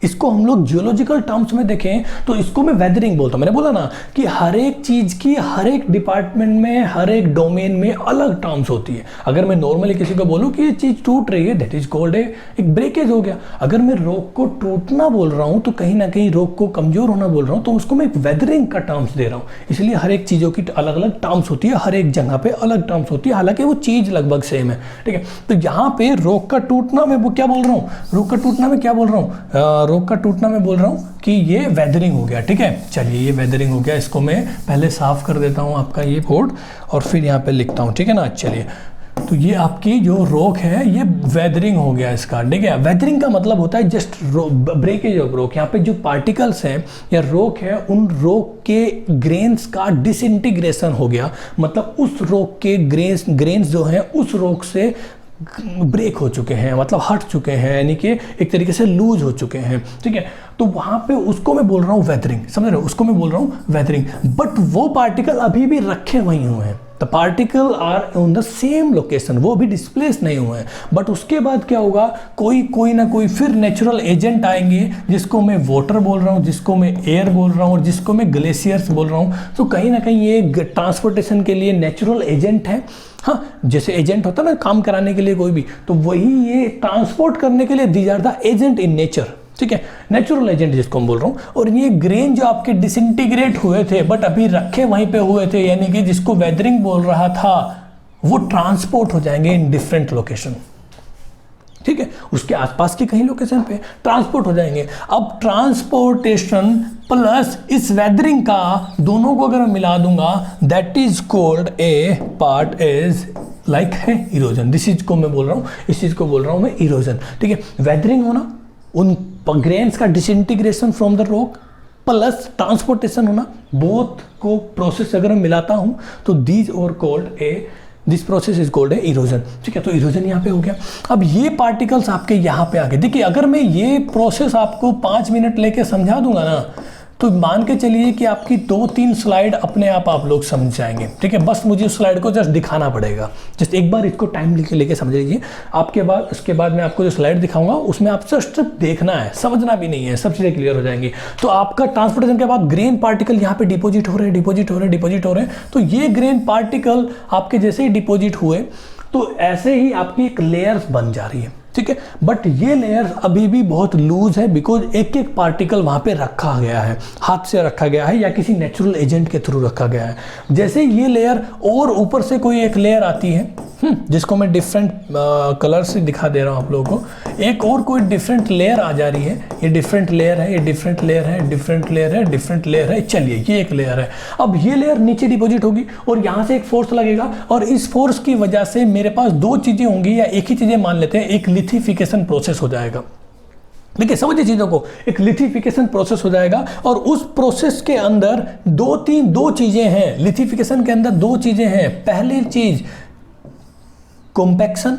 इसको हम लोग जियोलॉजिकल टर्म्स में देखें तो इसको मैं वेदरिंग बोलता हूँ। मैंने बोला ना कि हर एक चीज़ की हर एक डिपार्टमेंट में, हर एक डोमेन में अलग टर्म्स होती है। अगर मैं नॉर्मली किसी को बोलूँ कि ये चीज़ टूट रही है, दैट इज कॉल्ड एक ब्रेकेज हो गया। अगर मैं रॉक को टूटना बोल रहा हूँ तो कहीं ना कहीं रॉक को कमज़ोर होना बोल रहा हूँ, तो उसको मैं एक वेदरिंग का टर्म्स दे रहा हूँ। इसलिए हर एक चीज़ों की अलग अलग टर्म्स होती है, हर एक जगह पर अलग टर्म्स होती है, हालांकि वो चीज़ लगभग सेम है, ठीक है। तो यहाँ पे रॉक का टूटना मैं वो क्या बोल रहा हूँ, रॉक का टूटना मैं क्या बोल रहा हूँ, रॉक का टूटना मैं बोल रहा हूँ कि ये वेदरिंग हो गया, ठीक है। चलिए, ये वेदरिंग हो गया, इसको मैं पहले साफ कर देता हूँ आपका ये बोर्ड और फिर यहाँ पे लिखता हूँ, ठीक है ना। चलिए, तो ये आपकी जो रॉक है ये वेदरिंग हो गया इसका, ठीक है। वेदरिंग का मतलब होता है जस्ट ब्रेकेज ऑफ रॉक। यहाँ पे जो पार्टिकल्स हैं या रॉक है, उन रॉक के ग्रेन्स का डिसइंटीग्रेशन हो गया, मतलब उस रॉक के ग्रेन्स जो हैं उस रॉक से ब्रेक हो चुके हैं, मतलब हट चुके हैं, यानी कि एक तरीके से लूज हो चुके हैं, ठीक है। तो वहाँ पे उसको मैं बोल रहा हूँ वेदरिंग, समझ रहे हो, उसको मैं बोल रहा हूँ वेदरिंग। बट वो पार्टिकल अभी भी रखे वहीं हुए हैं, the particle are on the same location, वो भी डिस्प्लेस नहीं हुए हैं। बट उसके बाद क्या होगा, कोई ना कोई फिर नेचुरल एजेंट आएंगे, जिसको मैं वाटर बोल रहा हूँ, जिसको मैं एयर बोल रहा हूँ और जिसको मैं ग्लेशियर्स बोल रहा हूँ। तो कहीं ना कहीं ये ट्रांसपोर्टेशन के लिए नेचुरल एजेंट है। हाँ, जैसे एजेंट होता है ना काम कराने के लिए कोई भी, तो वही ये ट्रांसपोर्ट करने के लिए these are the agent in nature, ठीक है, नेचुरल एजेंट जिसको हम बोल रहा हूँ। और ये ग्रेन जो आपके डिसइंटीग्रेट हुए थे बट अभी रखे वहीं पे हुए थे, यानी कि जिसको वेदरिंग बोल रहा था, वो ट्रांसपोर्ट हो जाएंगे इन डिफरेंट लोकेशन, ठीक है, उसके आसपास की कहीं लोकेशन पे ट्रांसपोर्ट हो जाएंगे। अब ट्रांसपोर्टेशन प्लस इस वेदरिंग का दोनों को अगर मैं मिला दूंगा, that is called a part is like है इरोजन। दिस चीज को मैं बोल रहा हूँ, इस चीज को बोल रहा हूँ मैं इरोजन, ठीक है। वेदरिंग होना, उन ग्रेन्स का disintegration from the rock plus transportation होना, बोथ को प्रोसेस अगर मैं मिलाता हूँ तो दीज और called a this process is called है इरोजन, ठीक है। तो इरोजन यहाँ पे हो गया। अब ये पार्टिकल्स आपके यहाँ पे आ गए। देखिए, अगर मैं ये प्रोसेस आपको 5 मिनट लेके समझा दूंगा ना, तो मान के चलिए कि आपकी 2-3 स्लाइड अपने आप लोग समझ जाएंगे, ठीक है। बस मुझे उस स्लाइड को जस्ट दिखाना पड़ेगा, जस्ट एक बार इसको टाइम लेके समझ लीजिए। आपके बाद उसके बाद मैं आपको जो स्लाइड दिखाऊंगा उसमें आप जस्ट देखना है, समझना भी नहीं है, सब चीज़ें क्लियर हो जाएंगी। तो आपका ट्रांसपोर्टेशन के बाद ग्रेन पार्टिकल यहाँ पे डिपोजिट हो रहे हैं। तो ये ग्रेन पार्टिकल आपके जैसे ही डिपोजिट हुए तो ऐसे ही आपकी एक लेयर्स बन जा रही है, ठीक है। बट ये लेयर अभी भी बहुत लूज है, बिकॉज एक एक पार्टिकल वहां पे रखा गया है, हाथ से रखा गया है या किसी नेचुरल एजेंट के थ्रू रखा गया है। जैसे ये लेयर और ऊपर से कोई एक लेयर आती है, जिसको मैं डिफरेंट कलर से दिखा दे रहा हूं आप लोगों को। एक और कोई डिफरेंट लेयर आ जा रही है, ये डिफरेंट लेयर है, ये डिफरेंट लेयर है, डिफरेंट लेयर है, डिफरेंट लेयर है। चलिए ये एक लेयर है, अब ये लेयर नीचे डिपॉजिट होगी और यहां से एक फोर्स लगेगा, और इस फोर्स की वजह से मेरे पास दो चीजें होंगी, या एक ही चीजें मान लेते हैं, एक लिथिफिकेशन प्रोसेस हो जाएगा। देखिए समझिए चीजों को, एक लिथिफिकेशन प्रोसेस हो जाएगा, और उस प्रोसेस के अंदर दो चीजें हैं। लिथिफिकेशन के अंदर दो चीजें हैं। पहली चीज कॉम्पैक्शन।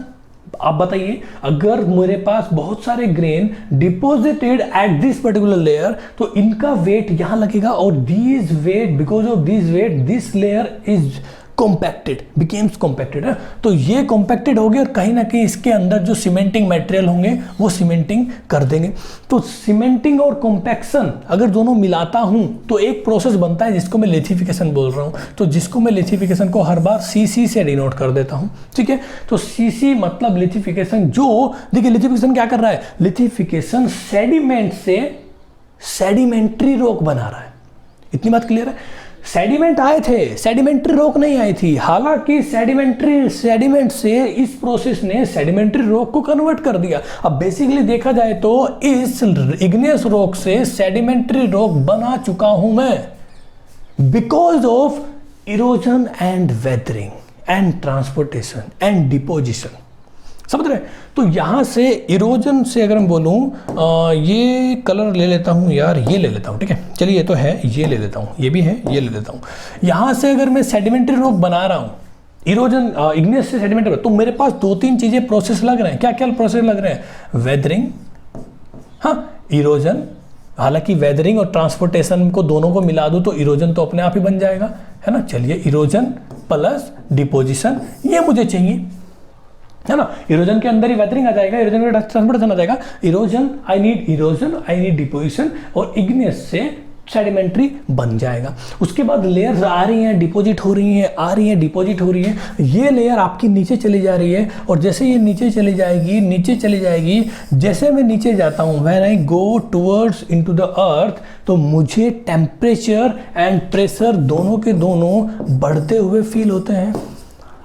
आप बताइए, अगर मेरे पास बहुत सारे grain deposited at this particular layer, तो इनका वेट यहां लगेगा, और this weight, because of this weight this layer is compacted, becomes compacted है। तो ये कॉम्पैक्टेड हो गया, और कहीं ना कहीं इसके अंदर जो सीमेंटिंग मटेरियल होंगे वो सीमेंटिंग कर देंगे। तो सीमेंटिंग और कॉम्पैक्शन अगर दोनों मिलाता हूं तो एक प्रोसेस बनता है जिसको मैं लिथिफिकेशन बोल रहा हूं। तो जिसको मैं लिथिफिकेशन को हर बार सीसी से डिनोट कर देता हूं, ठीक है। तो सीसी मतलब लिथिफिकेशन। जो देखिए लिथिफिकेशन क्या कर रहा है, लिथिफिकेशन सेडिमेंट से सेडिमेंट्री रॉक बना रहा है। इतनी बात क्लियर है। सेडिमेंट आए थे, सेडिमेंट्री रॉक नहीं आई थी। हालांकि सेडिमेंट से इस प्रोसेस ने सेडिमेंट्री रॉक को कन्वर्ट कर दिया। अब बेसिकली देखा जाए तो इस इग्नियस रॉक से सेडिमेंट्री रॉक बना चुका हूं मैं, because of erosion and weathering and transportation and deposition. समझ रहे? तो यहां से इरोजन से अगर मैं बोलूं, ये कलर ले लेता हूं यार, ये ले लेता हूं, ठीक है। चलिए ये तो है, ये ले लेता हूं, ये भी है, ये ले लेता हूं। यहां से अगर मैं सेडिमेंट्री रॉक बना रहा हूं, इरोजन इग्नियस से सेडिमेंट्री, तो मेरे पास 2-3 चीजें प्रोसेस लग रहे हैं। क्या क्या प्रोसेस लग रहे हैं? वेदरिंग, हाँ, इरोजन। हालांकि वेदरिंग और ट्रांसपोर्टेशन को दोनों को मिला दूं तो इरोजन तो अपने आप ही बन जाएगा, है ना। चलिए इरोजन प्लस डिपोजिशन, ये मुझे चाहिए, है ना। इरोजन के अंदर ही वेदरिंग आ जाएगा, इरोजन में ट्रांसपोर्टेशन आ जाएगा। इरोजन आई नीड डिपोजिशन, और इग्नियस से सेडिमेंट्री बन जाएगा। उसके बाद लेयर्स आ रही हैं, डिपॉजिट हो रही हैं, आ रही हैं, डिपॉजिट हो रही हैं। ये लेयर आपकी नीचे चली जा रही है, और जैसे ये नीचे चली जाएगी, जैसे मैं नीचे जाता हूँ, when I go towards into the earth, तो मुझे टेम्परेचर एंड प्रेशर दोनों के दोनों बढ़ते हुए फील होते हैं।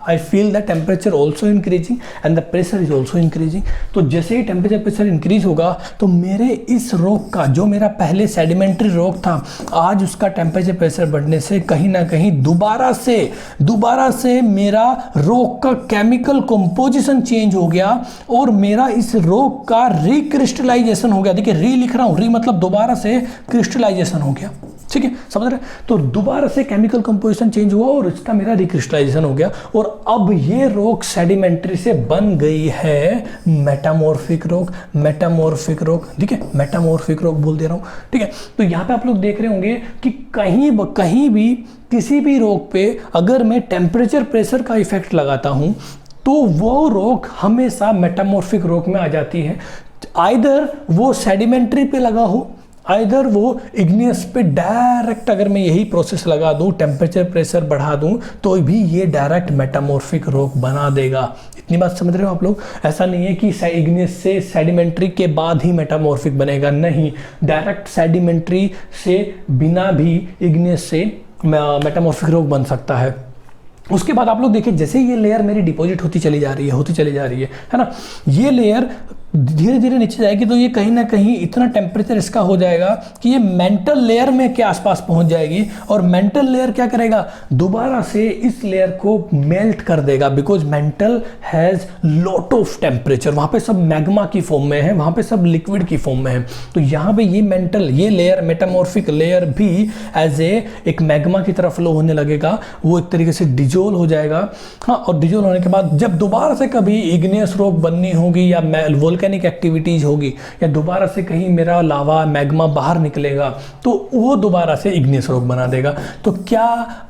I feel the temperature also increasing and the pressure is also increasing। तो जैसे ही टेम्परेचर प्रेशर इंक्रीज होगा तो मेरे इस रॉक का, जो मेरा पहले सेडिमेंट्री रॉक था, आज उसका टेम्परेचर प्रेशर बढ़ने से कहीं ना कहीं दोबारा से मेरा रॉक का केमिकल कंपोजिशन चेंज हो गया, और मेरा इस रॉक का रिक्रिस्टलाइजेशन हो गया। देखिए री लिख रहा हूँ, री मतलब दोबारा से क्रिस्टलाइजेशन हो गया, ठीक है, समझ रहे? तो दोबारा से केमिकल कंपोजिशन चेंज हुआ और इसका मेरा रिक्रिस्टलाइजेशन हो गया, और अब ये रॉक सेडिमेंट्री से बन गई है मेटामॉर्फिक रॉक। ठीक है, मेटामॉर्फिक रॉक बोल दे रहा हूं, ठीक है। तो यहाँ पे आप लोग देख रहे होंगे कि कहीं भी किसी भी रॉक पे अगर मैं टेम्परेचर प्रेशर का इफेक्ट लगाता हूं तो वो रॉक हमेशा मेटामॉर्फिक रॉक में आ जाती है। आइदर वो सेडिमेंट्री पे लगा हो, आइदर वो इग्नियस पे डायरेक्ट अगर मैं यही प्रोसेस लगा दूं, टेम्परेचर प्रेशर बढ़ा दूं, तो भी ये डायरेक्ट मेटामॉर्फिक रॉक बना देगा। इतनी बात समझ रहे हो आप लोग? ऐसा नहीं है कि इग्नियस से सेडिमेंट्री के बाद ही मेटामॉर्फिक बनेगा, नहीं, डायरेक्ट सेडिमेंट्री से बिना भी इग्नियस से मेटामॉर्फिक रॉक बन सकता है। उसके बाद आप लोग देखिए, जैसे ये लेयर मेरी डिपॉजिट होती चली जा रही है ना, ये लेयर धीरे धीरे नीचे जाएगी, तो ये कहीं ना कहीं इतना टेम्परेचर इसका हो जाएगा कि ये मेंटल लेयर में के आसपास पहुंच जाएगी, और मेंटल लेयर क्या करेगा, दोबारा से इस लेयर को मेल्ट कर देगा, because mental has lot of temperature. वहां पे सब मैग्मा की फॉर्म में है, वहां पे सब लिक्विड की फॉर्म में है। तो यहाँ पे ये मेंटल, ये लेयर मेटामॉर्फिक लेयर भी एज एक मैग्मा की तरफ फ्लो होने लगेगा, वो एक तरीके से डिजोल्व हो जाएगा। हाँ, और डिजोल्व होने के बाद जब दोबारा से कभी इग्नियस रॉक बननी होगी या वोल्केनिक वोल्केनिक एक्टिविटीज़ होगी या दोबारा से कहीं मेरा लावा मैग्मा बाहर निकलेगा तो वो दोबारा से इग्नियस रॉक बना देगा। तो क्या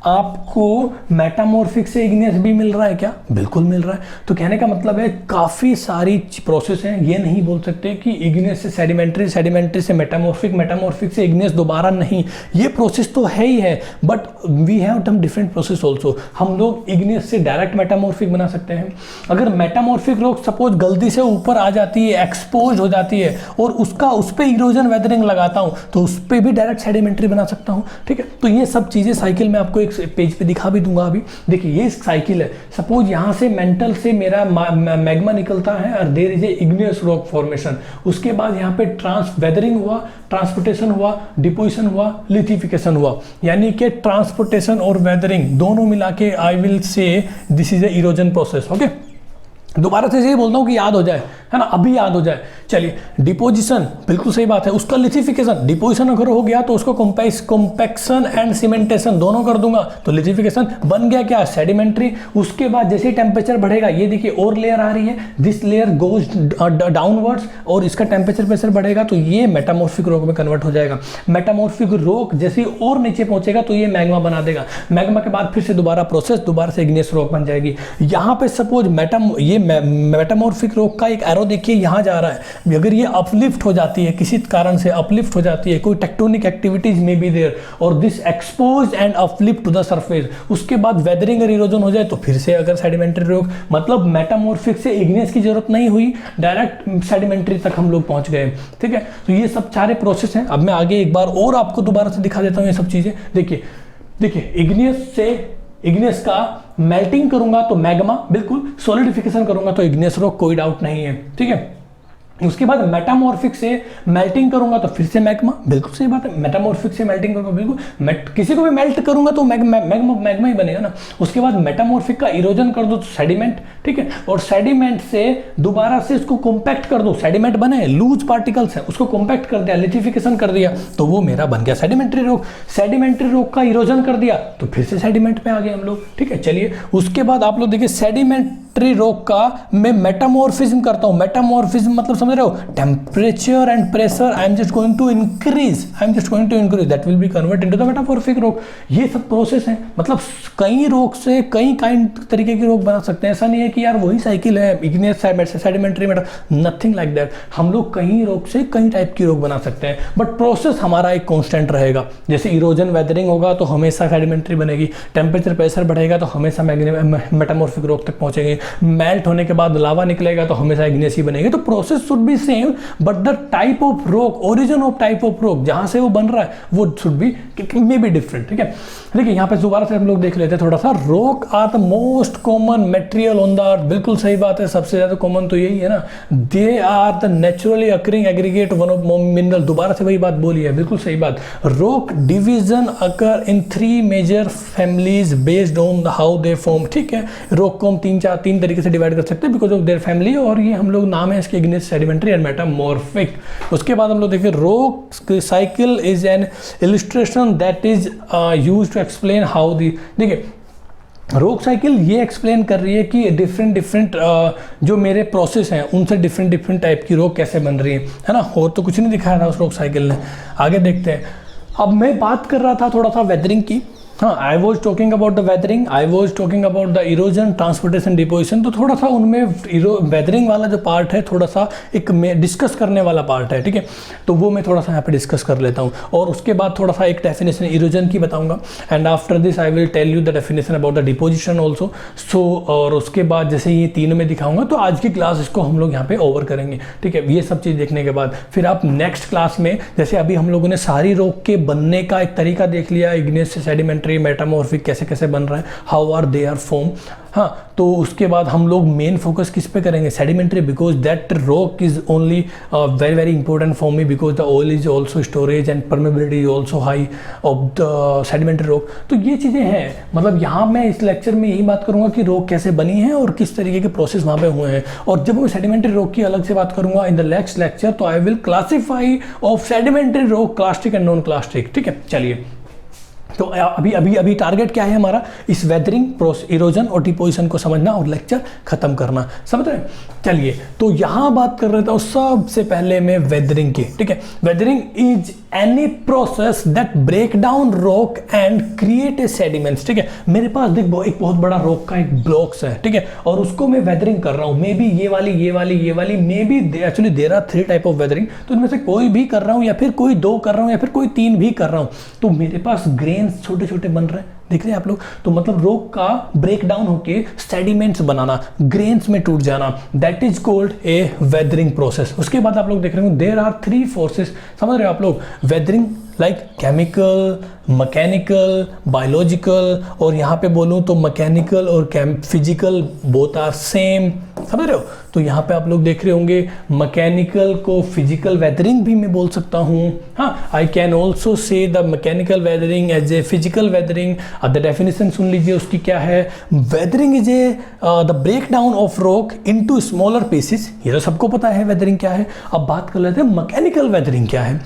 आपको मेटामॉर्फिक से इग्नियस भी मिल रहा है क्या? बिल्कुल मिल रहा है। तो कहने का मतलब है काफ़ी सारी प्रोसेस हैं, ये नहीं बोल सकते कि इग्नियस से सेडिमेंट्री, सेडिमेंट्री से मेटामॉर्फिक, मेटामॉर्फिक से इग्नियस दोबारा नहीं। ये प्रोसेस तो है ही है, but we have done different process also. हम लोग इग्नियस से डायरेक्ट मेटामॉर्फिक बना सकते हैं। अगर मेटामॉर्फिक रॉक सपोज गलती से ऊपर आ जाती है, एक्सपोज हो जाती है और उस पर इरोजन वेदरिंग लगाता हूं तो उस पर भी डायरेक्ट सेडिमेंट्री बना सकता हूं। ठीक है, तो ये सब चीजें साइकिल में आपको एक पेज पे दिखा भी दूंगा अभी। देखिए ये साइकिल है, सपोज यहां से मेंटल से मेरा मैग्मा निकलता है और there is a igneous rock formation. उसके बाद यहाँ पे वेदरिंग हुआ, ट्रांसपोर्टेशन हुआ, डिपोजिशन हुआ, लिथिफिकेशन हुआ, यानी कि ट्रांसपोर्टेशन और वेदरिंग दोनों मिला के आई विल से this is A erosion process. Okay, दोबारा से यही बोलता हूँ कि याद हो जाए, है ना, अभी याद हो जाए। चलिए, डिपोजिशन बिल्कुल सही बात है, उसका लिथिफिकेशन, डिपोजिशन अगर हो गया तो उसको कॉम्पैक्शन एंड सीमेंटेशन दोनों कर दूंगा तो लिथिफिकेशन बन गया क्या? सेडिमेंट्री। उसके बाद जैसे ही टेम्परेचर बढ़ेगा, ये देखिए और लेयर आ रही है, दिस लेयर गोज डाउनवर्ड्स और इसका टेम्परेचर प्रेशर बढ़ेगा तो ये मेटामॉर्फिक रॉक में कन्वर्ट हो जाएगा। मेटामॉर्फिक रॉक जैसे ही और नीचे पहुंचेगा तो ये मैग्मा बना देगा। मैग्मा के बाद फिर से दोबारा प्रोसेस, दोबारा से इग्नियस रॉक बन जाएगी। यहाँ पे सपोज मेटामॉर्फिक रॉक का एक एरो देखिए यहाँ जा रहा है, अगर ये अपलिफ्ट हो जाती है, किसी कारण से अपलिफ्ट हो जाती है, कोई टेक्टोनिक एक्टिविटीज में बी देयर और this expose and uplift to the surface, उसके बाद वेदरिंग और इरोजन हो जाए तो फिर से अगर सेडिमेंट्री रॉक, मतलब मेटामॉर्फिक से इग्नियस की जरूरत नहीं हुई, डायरेक्ट सेडिमेंट्री तक हम लोग पहुंच गए। ठीक है, तो ये सब सारे प्रोसेस हैं। अब मैं आगे एक बार और आपको दोबारा से दिखा देता हूँ ये सब चीजें। देखिए इग्नियस का मेल्टिंग करूंगा तो मैग्मा, बिल्कुल सॉलिडिफिकेशन करूंगा तो इग्नियस रॉक, कोई डाउट नहीं है। ठीक है, उसके बाद मेटामॉर्फिक से मेल्टिंग करूंगा तो फिर से मैग्मा, बिल्कुल सही बात है। मेटामॉर्फिक से मेल्टिंग करूंगा, बिल्कुल किसी को भी मेल्ट करूंगा तो मैग्मा ही बनेगा ना। उसके बाद मेटामॉर्फिक का इरोजन कर दो तो सेडिमेंट। ठीक है, और सेडिमेंट से दोबारा से उसको कॉम्पैक्ट कर दो, सेडिमेंट बने, लूज पार्टिकल्स है, उसको कॉम्पैक्ट कर दिया, लिथिफिकेशन कर दिया तो वो मेरा बन गया सेडिमेंट्री रॉक। सेडिमेंट्री रॉक का इरोजन कर दिया तो फिर से सेडिमेंट पे आ गए हम लोग। ठीक है, चलिए उसके बाद आप लोग देखिए सेडिमेंट्री रॉक का मैं मेटामॉर्फिज्म करता हूं। मेटामॉर्फिज्म मतलब समझ रहे हो, temperature and pressure I am just going to increase, that will be convert into the metamorphic rock. ये सब प्रोसेस है, मतलब कई रॉक से कई तरीके की रॉक बना सकते हैं। ऐसा नहीं है कि यार वही साइकिल है, igneous sedimentary Meta, nothing like that. हम लोग कई रॉक से कई टाइप की रॉक बना सकते हैं, बट प्रोसेस हमारा एक कांस्टेंट रहेगा। जैसे इरोजन वेदरिंग होगा तो हमेशा सेडिमेंट्री बनेगी, टेम्परेचर प्रेशर बढ़ेगा तो हमेशा मेटामॉर्फिक रॉक तक पहुंचेंगे, मेल्ट होने के बाद लावा निकलेगा तो हमेशा इग्नियस ही बनेगी। तो process should be same but the type of rock, origin of type of rock जहां से वो बन रहा है वो should be may be different. ठीक है, देखिए यहाँ पे दोबारा से हम लोग देख लेते हैं थोड़ा सा। Rock are the most common material on the earth, बिल्कुल सही बात है, सबसे ज्यादा कॉमन तो यही है ना। They are the naturally occurring aggregate one of mineral, दोबारा से वही बात बोली है, बिल्कुल सही बात। Rock division occur in 3 major families based on how they form. ठीक है, रॉक को हम तीन तरीके से डिवाइड कर सकते हैं बिकॉज ऑफ देयर फैमिली, और ये हम लोग नाम है इसके इग्नियस, सेडिमेंट्री एंड मेटामॉर्फिक। उसके बाद हम लोग देखिए rock cycle is an illustration that is used to explain how the, देखिए रॉक साइकिल ये एक्सप्लेन कर रही है कि डिफरेंट जो मेरे प्रोसेस हैं उनसे डिफरेंट टाइप की रॉक कैसे बन रही है ना। और तो कुछ नहीं दिखाया था उस रॉक साइकिल ने। आगे देखते हैं, अब मैं बात कर रहा था थोड़ा सा वेदरिंग की। हाँ, I was talking about the weathering, I was talking about the erosion, transportation, deposition. तो थोड़ा सा उनमें वेदरिंग वाला जो पार्ट है थोड़ा सा एक डिस्कस करने वाला पार्ट है। ठीक है, तो वो मैं थोड़ा सा यहाँ पे डिस्कस कर लेता हूँ और उसके बाद थोड़ा सा एक डेफिनेशन इरोजन की बताऊंगा and after this I will tell you the definition about the deposition also. So और उसके बाद जैसे ये तीनों में दिखाऊंगा तो आज की क्लास इसको हम लोग यहाँ पे ओवर करेंगे। ठीक है, ये सब चीज़ देखने के बाद फिर आप नेक्स्ट क्लास में, जैसे अभी हम लोगों ने सारी रॉक के बनने का एक तरीका देख लिया, इग्नियस से सेडिमेंट्री, मेटामॉर्फिक कैसे कैसे बन रहा है, how are they are form. हाँ, तो उसके बाद हम लोग मेन फोकस किस पे करेंगे, sedimentary, because that rock is only very important for me because the oil is also storage and permeability is also high of the sedimentary rock. तो ये चीज़ें हैं, मतलब यहाँ मैं इस लेक्चर में यही बात करूँगा कि रॉक कैसे बनी है और किस तरीके के प्रोसेस वहाँ पे हुए हैं। और जब मैं सेडिमेंट्री रॉक की अलग से बात करूँगा इन द नेक्स्ट लेक्चर, तो I will classify of sedimentary rock, clastic and non clastic. ठीक है, चलिए तो अभी अभी अभी टारगेट क्या है हमारा, इस वेदरिंग, इरोजन और डिपोजिशन को समझना और लेक्चर खत्म करना, समझ रहे हैं। चलिए, तो यहाँ बात कर रहे थे सबसे पहले मैं वेदरिंग की, ठीक है। Weathering is any process that break down rock and create a sediments, ठीक है। मेरे पास देख एक बहुत बड़ा रॉक का एक ब्लॉक्स है, ठीक है, और उसको मैं वेदरिंग कर रहा हूँ, मे बी ये वाली may be actually there are 3 type of weathering, तो इनमें से कोई भी कर रहा हूँ या फिर कोई 2 कर रहा हूँ या फिर कोई 3 भी कर रहा हूँ, तो मेरे पास ग्रेन्स छोटे छोटे बन रहे हैं, देख रहे हैं आप लोग। तो मतलब रॉक का ब्रेक डाउन होके सेडिमेंट्स बनाना, ग्रेन्स में टूट जाना, that is called a weathering process. उसके बाद आप लोग देख रहे हो देयर आर 3 फोर्सेस, समझ रहे हो आप लोग, weathering like chemical, mechanical, biological, और यहाँ पे बोलूँ तो मैकेनिकल और फिजिकल बोथ आर सेम, समझ रहे हो। तो यहाँ पे आप लोग देख रहे होंगे मैकेनिकल को फिजिकल वेदरिंग भी मैं बोल सकता हूँ, हाँ, I can also say the mechanical weathering as a physical weathering. The definition सुन लीजिए उसकी क्या है, weathering is a the break down of rock into smaller pieces, ये तो सबको पता है वेदरिंग क्या है। अब बात कर लेते हैं मैकेनिकल वेदरिंग क्या है।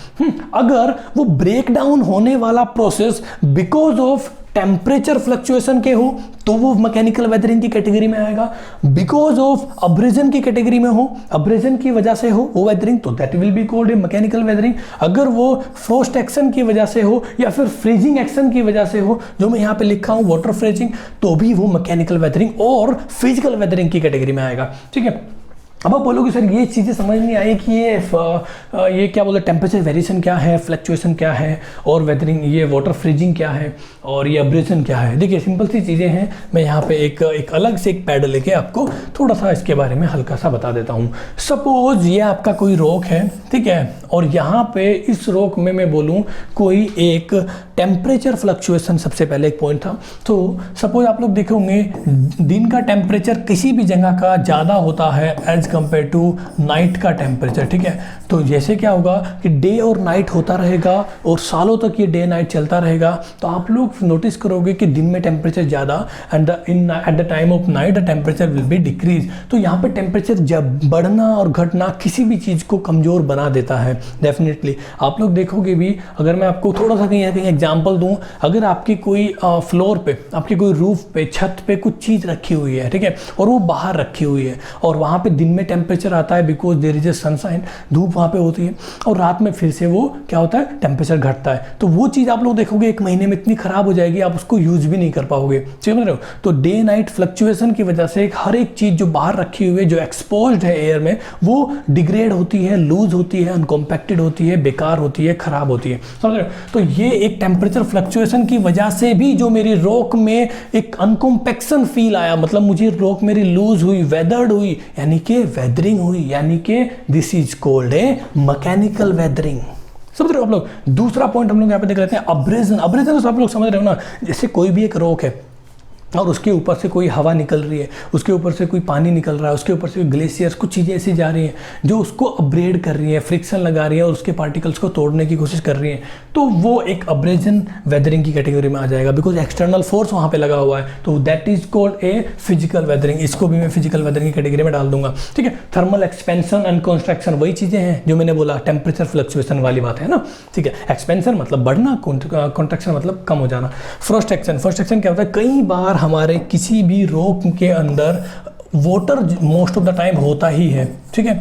अगर वो ब्रेक डाउन होने वाला process because of temperature fluctuation के हो तो वो मैकेनिकल वेदरिंग की कैटेगरी में आएगा, बिकॉज ऑफ अब्रेजन की कैटेगरी में हो, अब्रेजन की वजह से हो वो वेदरिंग, तो that will be called A mechanical weathering. अगर वो फ्रोस्ट एक्शन की वजह से हो या फिर फ्रीजिंग एक्शन की वजह से हो, जो मैं यहाँ पे लिखा हूँ वाटर फ्रीजिंग, तो भी वो मैकेनिकल वेदरिंग और फिजिकल वेदरिंग की कैटेगरी में आएगा, ठीक है। अब आप बोलोगे सर ये चीज़ें समझ नहीं आई कि ये क्या बोलते हैं, टेम्परेचर वेरिएशन क्या है, फ्लक्चुएशन क्या है, और वेदरिंग, ये वाटर फ्रीजिंग क्या है, और ये अब्रेजन क्या है। देखिए सिंपल सी चीज़ें हैं, मैं यहाँ पे एक अलग से एक पैड लेके आपको थोड़ा सा इसके बारे में हल्का सा बता देता हूँ। सपोज ये आपका कोई रॉक है, ठीक है, और यहाँ पे इस रॉक में मैं बोलूँ कोई एक टेम्परेचर फ्लक्चुएशन, सबसे पहले एक पॉइंट था। तो सपोज आप लोग देखे होंगे दिन का टेम्परेचर किसी भी जगह का ज़्यादा होता है एज कंपेयर टू नाइट का टेम्परेचर, ठीक है। तो जैसे क्या होगा कि डे और नाइट होता रहेगा और सालों तक ये डे नाइट चलता रहेगा, तो आप लोग नोटिस करोगे कि दिन में टेम्परेचर ज़्यादा and at the time of night the temperature will be decrease. तो यहाँ पे टेम्परेचर जब बढ़ना और घटना किसी भी चीज़ को कमज़ोर बना देता है डेफिनेटली। आप लोग देखोगे भी, अगर मैं आपको थोड़ा सा कहीं एग्जाम्पल दूँ, अगर आपकी कोई फ्लोर पे, आपकी कोई रूफ पे, छत पे कुछ चीज़ रखी हुई है, ठीक है, और वो बाहर रखी हुई है, और वहाँ पे दिन में टेम्परेचर आता है because there is a sunshine, धूप वहाँ पे होती है, और रात में फिर से वो क्या होता है, टेम्परेचर घटता है। तो वो चीज़ आप लोग देखोगे 1 महीने में इतनी खराब हो जाएगी, आप उसको यूज भी नहीं कर पाओगे, समझ रहे हो। तो डे नाइट फ्लक्चुएशन की वजह से हर एक चीज़ जो बाहर रखी हुई है, जो एक्सपोज्ड है एयर में, वो डिग्रेड होती है, लूज होती है, अनकॉम्पैक्टेड होती है, बेकार होती है, खराब होती है, समझ रहे हो। तो ये एक टेम्परेचर फ्लक्चुएशन की वजह से भी जो मेरी रॉक में एक अनकॉम्पैक्शन फील आया, मतलब मुझे रॉक मेरी लूज हुई, वेदर्ड हुई, यानी कि वेदरिंग हुई, यानी कि this is called a mechanical weathering, समझ रहे हो आप लोग। दूसरा पॉइंट हम लोग यहाँ पे देख लेते हैं अब्रेजन। अब्रेजन तो आप लोग समझ रहे हो ना, जैसे कोई भी एक रॉक है और उसके ऊपर से कोई हवा निकल रही है, उसके ऊपर से कोई पानी निकल रहा है, उसके ऊपर से ग्लेशियर्स, कुछ चीज़ें ऐसी जा रही हैं जो उसको अब्रेड कर रही है, फ्रिक्शन लगा रही है और उसके पार्टिकल्स को तोड़ने की कोशिश कर रही हैं, तो वो एक अब्रेजन वेदरिंग की कैटेगरी में आ जाएगा, बिकॉज एक्सटर्नल फोर्स वहाँ पे लगा हुआ है, तो that is called a physical weathering. इसको भी मैं फिजिकल वेदरिंग की कैटेगरी में डाल दूंगा, ठीक है। थर्मल एक्सपेंशन एंड कॉन्स्ट्रक्शन वही चीज़ें हैं जो मैंने बोला, टेम्परेचर फ्लक्चुएशन वाली बात है ना, ठीक है। एक्सपेंशन मतलब बढ़ना, कॉन्ट्रैक्शन मतलब कम हो जाना। फ्रोस्ट एक्शन, फ्रोस्ट एक्शन क्या होता है, कई बार हमारे किसी भी रॉक के अंदर water most of the time होता ही है, ठीक है,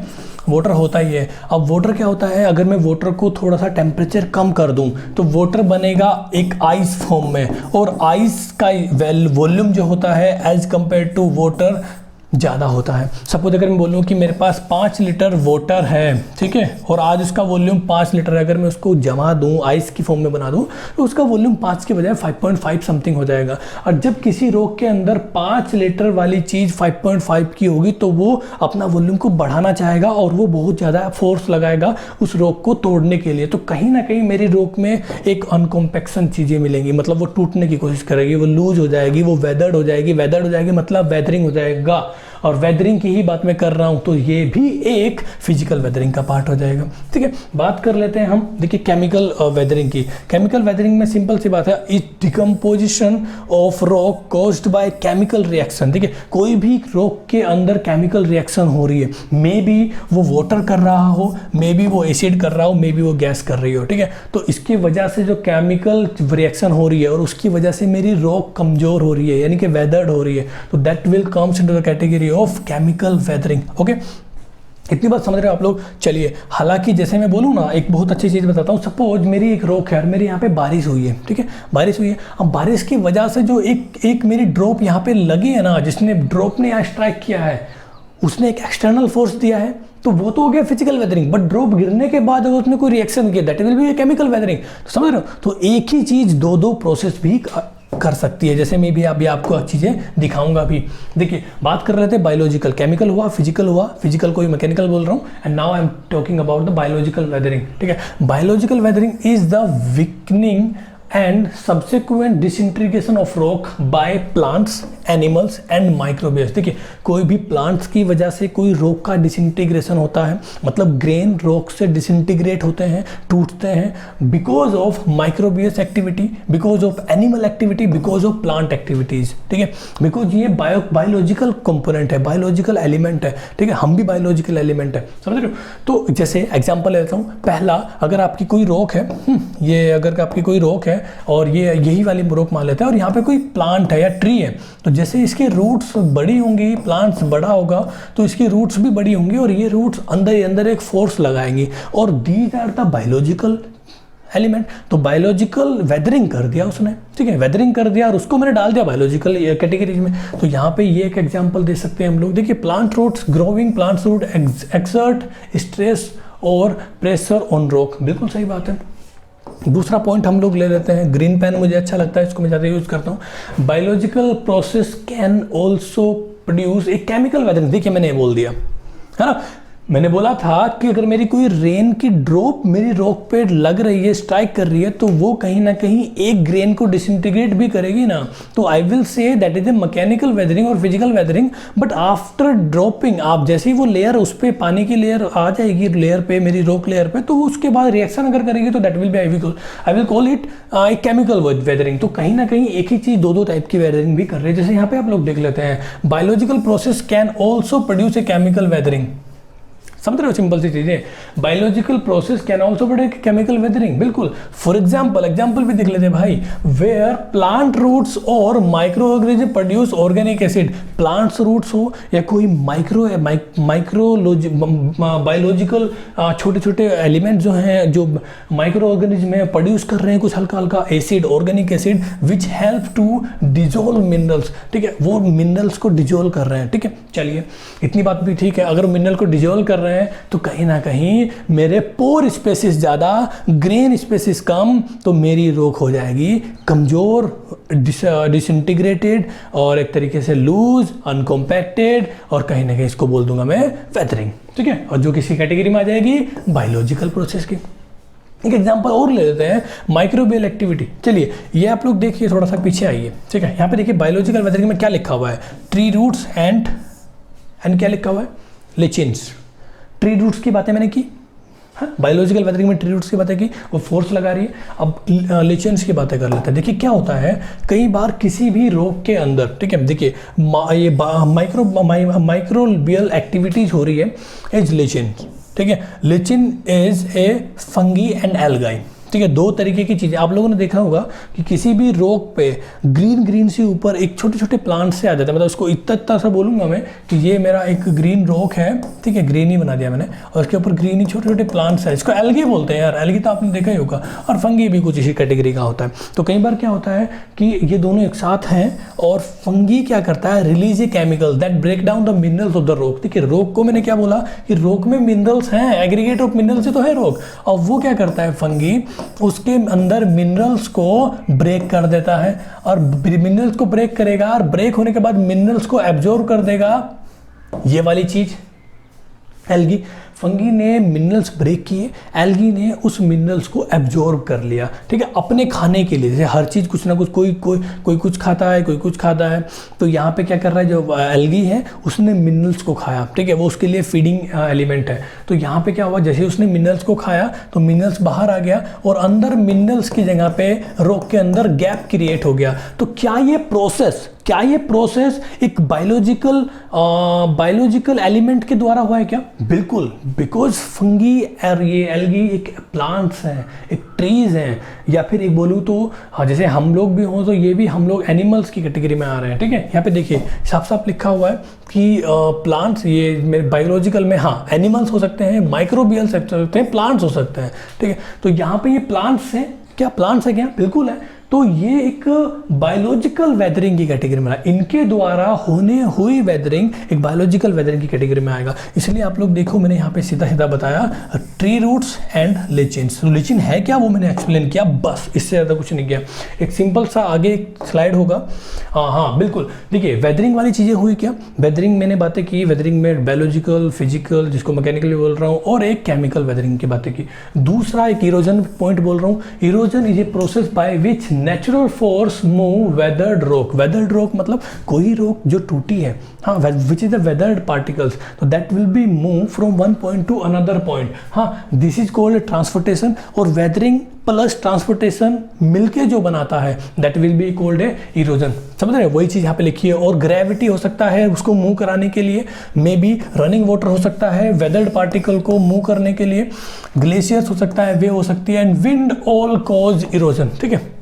वाटर होता ही है। अब वाटर क्या होता है, अगर मैं वाटर को थोड़ा सा टेम्परेचर कम कर दूं तो वाटर बनेगा एक आइस फॉर्म में, और आइस का वॉल्यूम जो होता है एज कंपेयर टू वाटर ज़्यादा होता है। सपोज अगर मैं बोलूँ कि मेरे पास 5 लीटर वाटर है, ठीक है, और आज उसका वॉल्यूम 5 लीटर है, अगर मैं उसको जमा दूँ, आइस की फॉर्म में बना दूँ, तो उसका वॉल्यूम 5 के बजाय 5.5 समथिंग हो जाएगा। और जब किसी रॉक के अंदर 5 लीटर वाली चीज़ 5.5 की होगी तो वो अपना वॉल्यूम को बढ़ाना चाहेगा और वो बहुत ज़्यादा फोर्स लगाएगा उस रॉक को तोड़ने के लिए। तो कहीं ना कहीं मेरी रॉक में एक अनकॉम्पैक्शन चीज़ें मिलेंगी, मतलब वो टूटने की कोशिश करेगी, वो लूज हो जाएगी, वो वेदर्ड हो जाएगी। वेदर्ड हो जाएगी मतलब वेदरिंग हो जाएगा। और वेदरिंग की ही बात मैं कर रहा हूँ तो ये भी एक फिजिकल वेदरिंग का पार्ट हो जाएगा। ठीक है, बात कर लेते हैं हम, देखिए केमिकल वेदरिंग की। केमिकल वेदरिंग में सिंपल सी बात है, is decomposition of rock caused by chemical reaction. ठीक है, कोई भी रॉक के अंदर केमिकल रिएक्शन हो रही है, मे बी वो वाटर कर रहा हो, मे बी वो एसिड कर रहा हो, मे बी वो गैस कर रही हो। ठीक है, तो इसकी वजह से जो केमिकल रिएक्शन हो रही है और उसकी वजह से मेरी रॉक कमजोर हो रही है, यानी कि वेदर्ड हो रही है, तो that will comes into the category of chemical weathering. Okay, इतनी बात समझ रहे हो आप लोग। चलिए, हालांकि जैसे मैं बोलूँ ना, एक बहुत अच्छी चीज़ बताता हूँ। सपोज मेरी एक रॉक है और मेरे यहाँ पे बारिश हुई है। ठीक है, बारिश हुई है, अब बारिश की वजह से जो एक मेरी ड्रॉप यहाँ पे लगी है ना, जिसने ड्रॉप ने यहाँ स्ट्राइक किया है, उसने एक एक्सटर्नल फोर्स दिया है, तो वो तो हो गया फिजिकल वेदरिंग। बट ड्रॉप गिरने के बाद अगर उसने कोई रिएक्शन किया, that will B chemical weathering. तो समझ रहे हो, तो एक ही चीज़ दो प्रोसेस भी कर सकती है, जैसे मैं भी अभी आपको चीज़ें दिखाऊंगा अभी। देखिए, बात कर रहे थे बायोलॉजिकल, केमिकल हुआ, फिजिकल को ही मैकेनिकल बोल रहा हूँ, and now I am talking about the biological weathering. ठीक है, biological weathering is the weakening and subsequent disintegration of rock by plants, animals and microbes. देखिए, कोई भी प्लांट्स की वजह से कोई रॉक का डिसइंटीग्रेशन होता है, मतलब ग्रेन रॉक से डिसइंटीग्रेट होते हैं, टूटते हैं, because of microbes activity, because of animal activity, because of plant activities. ठीक है, बिकॉज ये बायोलॉजिकल कंपोनेंट है, बायोलॉजिकल एलिमेंट है। ठीक है, हम भी बायोलॉजिकल एलिमेंट है, समझ रहे हो। तो जैसे एग्जाम्पल लेता हूँ, पहला, अगर आपकी कोई रॉक है, ये अगर आपकी कोई रॉक है और ये यही वाली रॉक मान लेते हैं, और यहाँ पे कोई प्लांट है या ट्री है, तो जैसे इसके रूट्स बड़ी होंगी, प्लांट्स बड़ा होगा, तो इसकी रूट्स भी बड़ी होंगी और ये रूट्स अंदर ही अंदर एक फोर्स लगाएंगी, और these are the biological element. तो बायोलॉजिकल वेदरिंग कर दिया उसने। ठीक है, वेदरिंग कर दिया और उसको मैंने डाल दिया बायोलॉजिकल कैटेगरीज में। तो यहाँ पे ये एक एग्जांपल दे सकते हैं हम लोग। देखिए, plant roots, growing plant root exert stress और प्रेशर ऑन रॉक। बिल्कुल सही बात है। दूसरा पॉइंट हम लोग ले लेते हैं, ग्रीन पेन मुझे अच्छा लगता है, इसको मैं ज़्यादा यूज़ करता हूँ। Biological process can also produce a chemical weathering. देखिए, मैंने ये बोल दिया है ना, मैंने बोला था कि अगर मेरी कोई रेन की ड्रॉप मेरी रॉक पे लग रही है, स्ट्राइक कर रही है, तो वो कहीं ना कहीं एक ग्रेन को डिसइंटीग्रेट भी करेगी ना, तो I will say that is a mechanical weathering और physical weathering. But after dropping, आप जैसे ही वो लेयर, उस पर पानी की लेयर आ जाएगी लेयर पे, मेरी रॉक लेयर पे, तो उसके बाद रिएक्शन अगर करेगी तो that will be I will call it a chemical weathering. तो कहीं ना कहीं एक ही चीज़ दो टाइप की वेदरिंग भी कर रही है। जैसे यहाँ पे आप लोग देख लेते हैं, biological process can also produce a chemical weathering. समझ रहे हो, सिंपल सी चीजें। Biological process can also produce chemical weathering. बिल्कुल, फॉर एग्जाम्पल भी देख लेते हैं भाई, वेयर प्लांट रूट्स और micro organism produce organic acid. Plants roots हो या कोई बायोलॉजिकल छोटे छोटे एलिमेंट जो हैं, जो माइक्रो ऑर्गेनिज्म में प्रोड्यूस कर रहे हैं कुछ हल्का हल्का acid, organic acid, which help to dissolve minerals. ठीक है, वो मिनरल्स को डिजोल्व कर रहे हैं। ठीक है, चलिए, इतनी बात भी ठीक है। अगर मिनरल को डिजोल्व कर रहे हैं तो कहीं ना कहीं मेरे पोर स्पेसिस ज़्यादा, ग्रेन स्पेसिस कम, तो मेरी रॉक हो जाएगी कमज़ोर, डिसइंटीग्रेटेड और एक तरीके से लूज, अनकॉम्पैक्टेड, और कहीं ना कहीं इसको बोल दूंगा मैं वेदरिंग। ठीक है, और जो किसी कैटेगरी में आ जाएगी बायोलॉजिकल प्रोसेस की। एक एग्जांपल और ले लेते हैं, माइक्रोबियल एक्टिविटी। चलिए, ये आप लोग देखिए, थोड़ा सा पीछे आइए। ठीक है, यहाँ पे देखिए बायोलॉजिकल वेदरिंग में क्या लिखा हुआ है, ट्री रूट्स एंड क्या लिखा हुआ है, लिचिन्स। ट्री रूट्स की बातें मैंने की, हाँ, बायोलॉजिकल वेदरिंग में ट्री रूट्स की बातें की, वो फोर्स लगा रही है। अब लिचेंस की बातें कर लेते हैं। देखिए, क्या होता है, कई बार किसी भी रॉक के अंदर, ठीक है, देखिए ये माइक्रोबियल एक्टिविटीज हो रही है, इज लिचिन। ठीक है, लिचिन is a fungi and algae. ठीक है, दो तरीके की चीज़ें आप लोगों ने देखा होगा कि किसी भी रॉक पे ग्रीन से ऊपर एक छोटे छोटे प्लांट से आ जाता है, मतलब उसको इतना सा बोलूँगा मैं कि ये मेरा एक ग्रीन रॉक है। ठीक है, ग्रीन ही बना दिया मैंने, और इसके ऊपर ग्रीन ही छोटे छोटे प्लांट्स है, इसको एल्गी बोलते हैं यार, एल्गी तो आपने देखा ही होगा, और फंगी भी कुछ इसी कैटेगरी का होता है। तो कई बार क्या होता है कि ये दोनों एक साथ हैं, और फंगी क्या करता है, release a chemical that break down the minerals of the rock. ठीक है, रॉक को मैंने क्या बोला कि रॉक में मिनरल्स हैं, एग्रीगेट ऑफ मिनरल्स से तो है रॉक, और वो क्या करता है फंगी, उसके अंदर मिनरल्स को ब्रेक कर देता है, और मिनरल्स को ब्रेक करेगा, और ब्रेक होने के बाद मिनरल्स को एब्जॉर्ब कर देगा, ये वाली चीज एल्गी। फंगी ने मिनरल्स ब्रेक किए, एल्गी ने उस मिनरल्स को एब्जॉर्ब कर लिया, ठीक है, अपने खाने के लिए। जैसे हर चीज़ कुछ ना कुछ, कोई कुछ खाता है, कोई कुछ खाता है, तो यहाँ पे क्या कर रहा है, जो एल्गी है उसने मिनरल्स को खाया, ठीक है, वो उसके लिए फीडिंग एलिमेंट है। तो यहाँ पे क्या हुआ, जैसे उसने मिनरल्स को खाया तो मिनरल्स बाहर आ गया और अंदर मिनरल्स की जगह पे रॉक के अंदर गैप क्रिएट हो गया। तो क्या ये प्रोसेस एक बायोलॉजिकल एलिमेंट के द्वारा हुआ है क्या? बिल्कुल, बिकॉज फंगी और ये एल्गी एक प्लांट्स हैं, एक ट्रीज हैं, या फिर एक बोलूँ तो जैसे हम लोग भी हों तो ये भी हम लोग एनिमल्स की कैटेगरी में आ रहे हैं, ठीक है। यहाँ पे देखिए साफ साफ लिखा हुआ है कि प्लांट्स, ये मेरे बायोलॉजिकल में, हाँ, एनिमल्स हो सकते हैं, माइक्रोबियल हो सकते हैं, प्लांट्स हो सकते हैं, ठीक है। तो यहाँ पे ये प्लांट्स हैं क्या? प्लांट्स है क्या? बिल्कुल है। तो ये एक बायोलॉजिकल वेदरिंग की कैटेगरी में, इनके द्वारा होने हुई वेदरिंग एक बायोलॉजिकल वेदरिंग की कैटेगरी में आएगा। इसलिए आप लोग देखो, मैंने यहाँ पे सीधा सीधा बताया ट्री रूट्स एंड लिचिन्स। तो लिचिन है क्या वो मैंने एक्सप्लेन किया, बस, इससे ज़्यादा कुछ नहीं किया। एक सिंपल सा आगे एक स्लाइड होगा। हाँ बिल्कुल, देखिए वेदरिंग वाली चीज़ें हुई क्या? वेदरिंग मैंने बातें की, वेदरिंग में बायोलॉजिकल, फिजिकल, जिसको मैकेनिकली बोल रहा हूँ, और एक केमिकल वेदरिंग की बातें की। दूसरा एक इरोजन पॉइंट बोल रहा हूँ। Erosion is a process by which natural force move weathered rock. Weathered rock मतलब कोई रॉक जो टूटी है, हाँ, which is the weathered particles, तो that will be move from one point to another point. हाँ, दिस इज कॉल्ड ट्रांसपोर्टेशन। और वेदरिंग प्लस ट्रांसपोर्टेशन मिलके जो बनाता है that will be called a erosion. समझ रहे हैं? वही चीज़ यहाँ पे लिखी है। और ग्रेविटी हो सकता है उसको मूव कराने के लिए, मे बी रनिंग वाटर हो सकता है वेदर्ड पार्टिकल को मूव करने के लिए, ग्लेशियर्स हो सकता है, वे हो सकती है, and wind all cause erosion, ठीक है।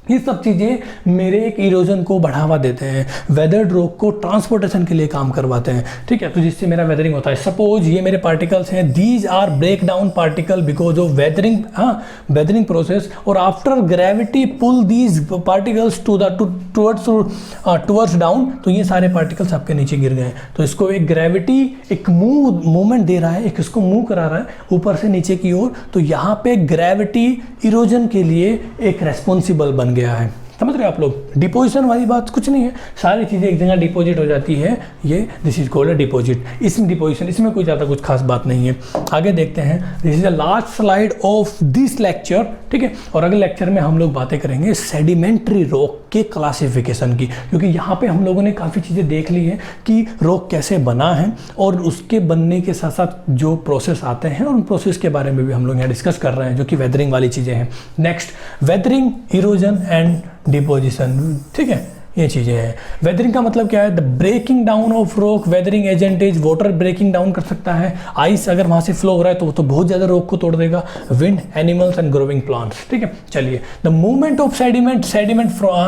ये सब चीज़ें मेरे एक इरोजन को बढ़ावा देते हैं, वेदर्ड रॉक को ट्रांसपोर्टेशन के लिए काम करवाते हैं, ठीक है। तो जिससे मेरा वेदरिंग होता है। सपोज ये मेरे पार्टिकल्स हैं, these are break down particle because of weathering, हाँ, वेदरिंग प्रोसेस। और after gravity pull these particles towards down, तो ये सारे पार्टिकल्स आपके नीचे गिर गए। तो इसको एक ग्रेविटी एक मूवमेंट दे रहा है, एक इसको मूव करा रहा है ऊपर से नीचे की ओर। तो यहाँ पे ग्रेविटी इरोजन के लिए एक रेस्पॉन्सिबल बन गया है। समझ रहे हो आप लोग? डिपोजिशन वाली बात कुछ नहीं है, सारी चीज़ें एक जगह डिपॉजिट हो जाती है, ये this is called a deposit. इसमें डिपोजिशन, इसमें कोई ज़्यादा कुछ खास बात नहीं है। आगे देखते हैं, this is the last slide of this lecture, ठीक है। और अगले लेक्चर में हम लोग बातें करेंगे सेडिमेंट्री रॉक के क्लासिफिकेशन की, क्योंकि यहाँ पे हम लोगों ने काफ़ी चीज़ें देख ली हैं कि रॉक कैसे बना है और उसके बनने के साथ साथ जो प्रोसेस आते हैं, उन प्रोसेस के बारे में भी हम लोग यहाँ डिस्कस कर रहे हैं, जो कि वेदरिंग वाली चीज़ें हैं। Next, weathering, erosion and deposition, ठीक है, ये चीज़ें हैं। वेदरिंग का मतलब क्या है? The breaking down of rock. Weathering agent is water breaking down कर सकता है, आइस अगर वहाँ से फ्लो हो रहा है तो वो तो बहुत ज़्यादा रॉक को तोड़ देगा, wind, animals and growing plants, ठीक है। चलिए, द मूवमेंट ऑफ सेडिमेंट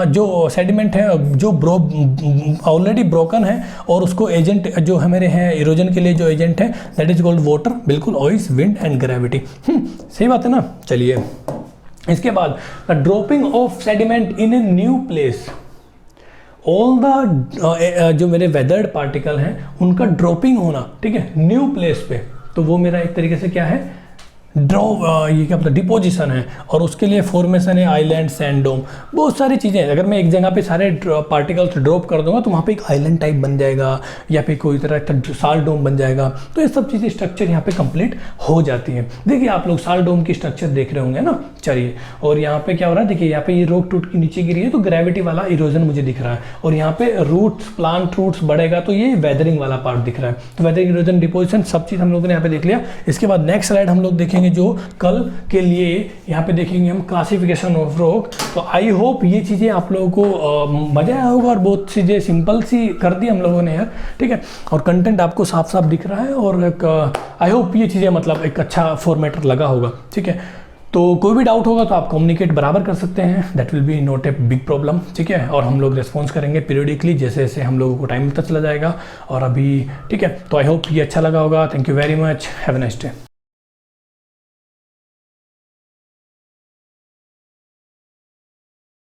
जो सेडिमेंट है जो ऑलरेडी ब्रोकन है और उसको एजेंट जो है मेरे हैं इरोजन के लिए जो एजेंट है दैट इज कॉल्ड वाटर, बिल्कुल, ऑइस, विंड एंड ग्रेविटी। सही बात है ना। चलिए, इसके बाद the dropping of sediment in a new place. All the जो मेरे वेदर्ड पार्टिकल हैं उनका ड्रॉपिंग होना, ठीक है, न्यू प्लेस पे, तो वो मेरा एक तरीके से क्या है, ये क्या मतलब डिपोजिशन है। और उसके लिए फॉर्मेशन है आइलैंड, सैंड डोम, बहुत सारी चीज़ें। अगर मैं एक जगह पे सारे पार्टिकल्स ड्रॉप कर दूंगा तो वहाँ पे एक आइलैंड टाइप बन जाएगा या फिर कोई तरह का साल्ट डोम बन जाएगा। तो ये सब चीज़ें स्ट्रक्चर यहाँ पे कंप्लीट हो जाती हैं। देखिए आप लोग साल्ट डोम की स्ट्रक्चर देख रहे होंगे ना। चलिए, और यहाँ पे क्या हो रहा है, देखिए यहाँ पे ये रॉक टूट के नीचे गिरी है तो ग्रेविटी वाला इरोजन मुझे दिख रहा है, और यहाँ पे रूट्स, प्लांट रूट्स बढ़ेगा तो ये वेदरिंग वाला पार्ट दिख रहा है। तो वेदरिंग, इरोजन, डिपोजिशन सब चीज़ हम लोगों ने यहाँ पे देख लिया। इसके बाद नेक्स्ट स्लाइड हम लोग देखेंगे जो कल के लिए यहाँ पे देखेंगे हम क्लासिफिकेशन ऑफ रॉक। तो आई होप ये चीज़ें आप लोगों को मजा आया होगा और बहुत चीज़ें सिंपल सी कर दी हम लोगों ने यार, ठीक है। और कंटेंट आपको साफ साफ दिख रहा है और एक आई होप ये चीज़ें मतलब एक अच्छा फॉर्मेट लगा होगा, ठीक है। तो कोई भी डाउट होगा तो आप कम्युनिकेट बराबर कर सकते हैं, that will B not a big problem, ठीक है। और हम लोग रिस्पॉन्स करेंगे पीरियडिकली जैसे जैसे हम लोगों को टाइम मिलता चला जाएगा। और अभी ठीक है, तो आई होप ये अच्छा लगा होगा। Thank you very much, have a nice day.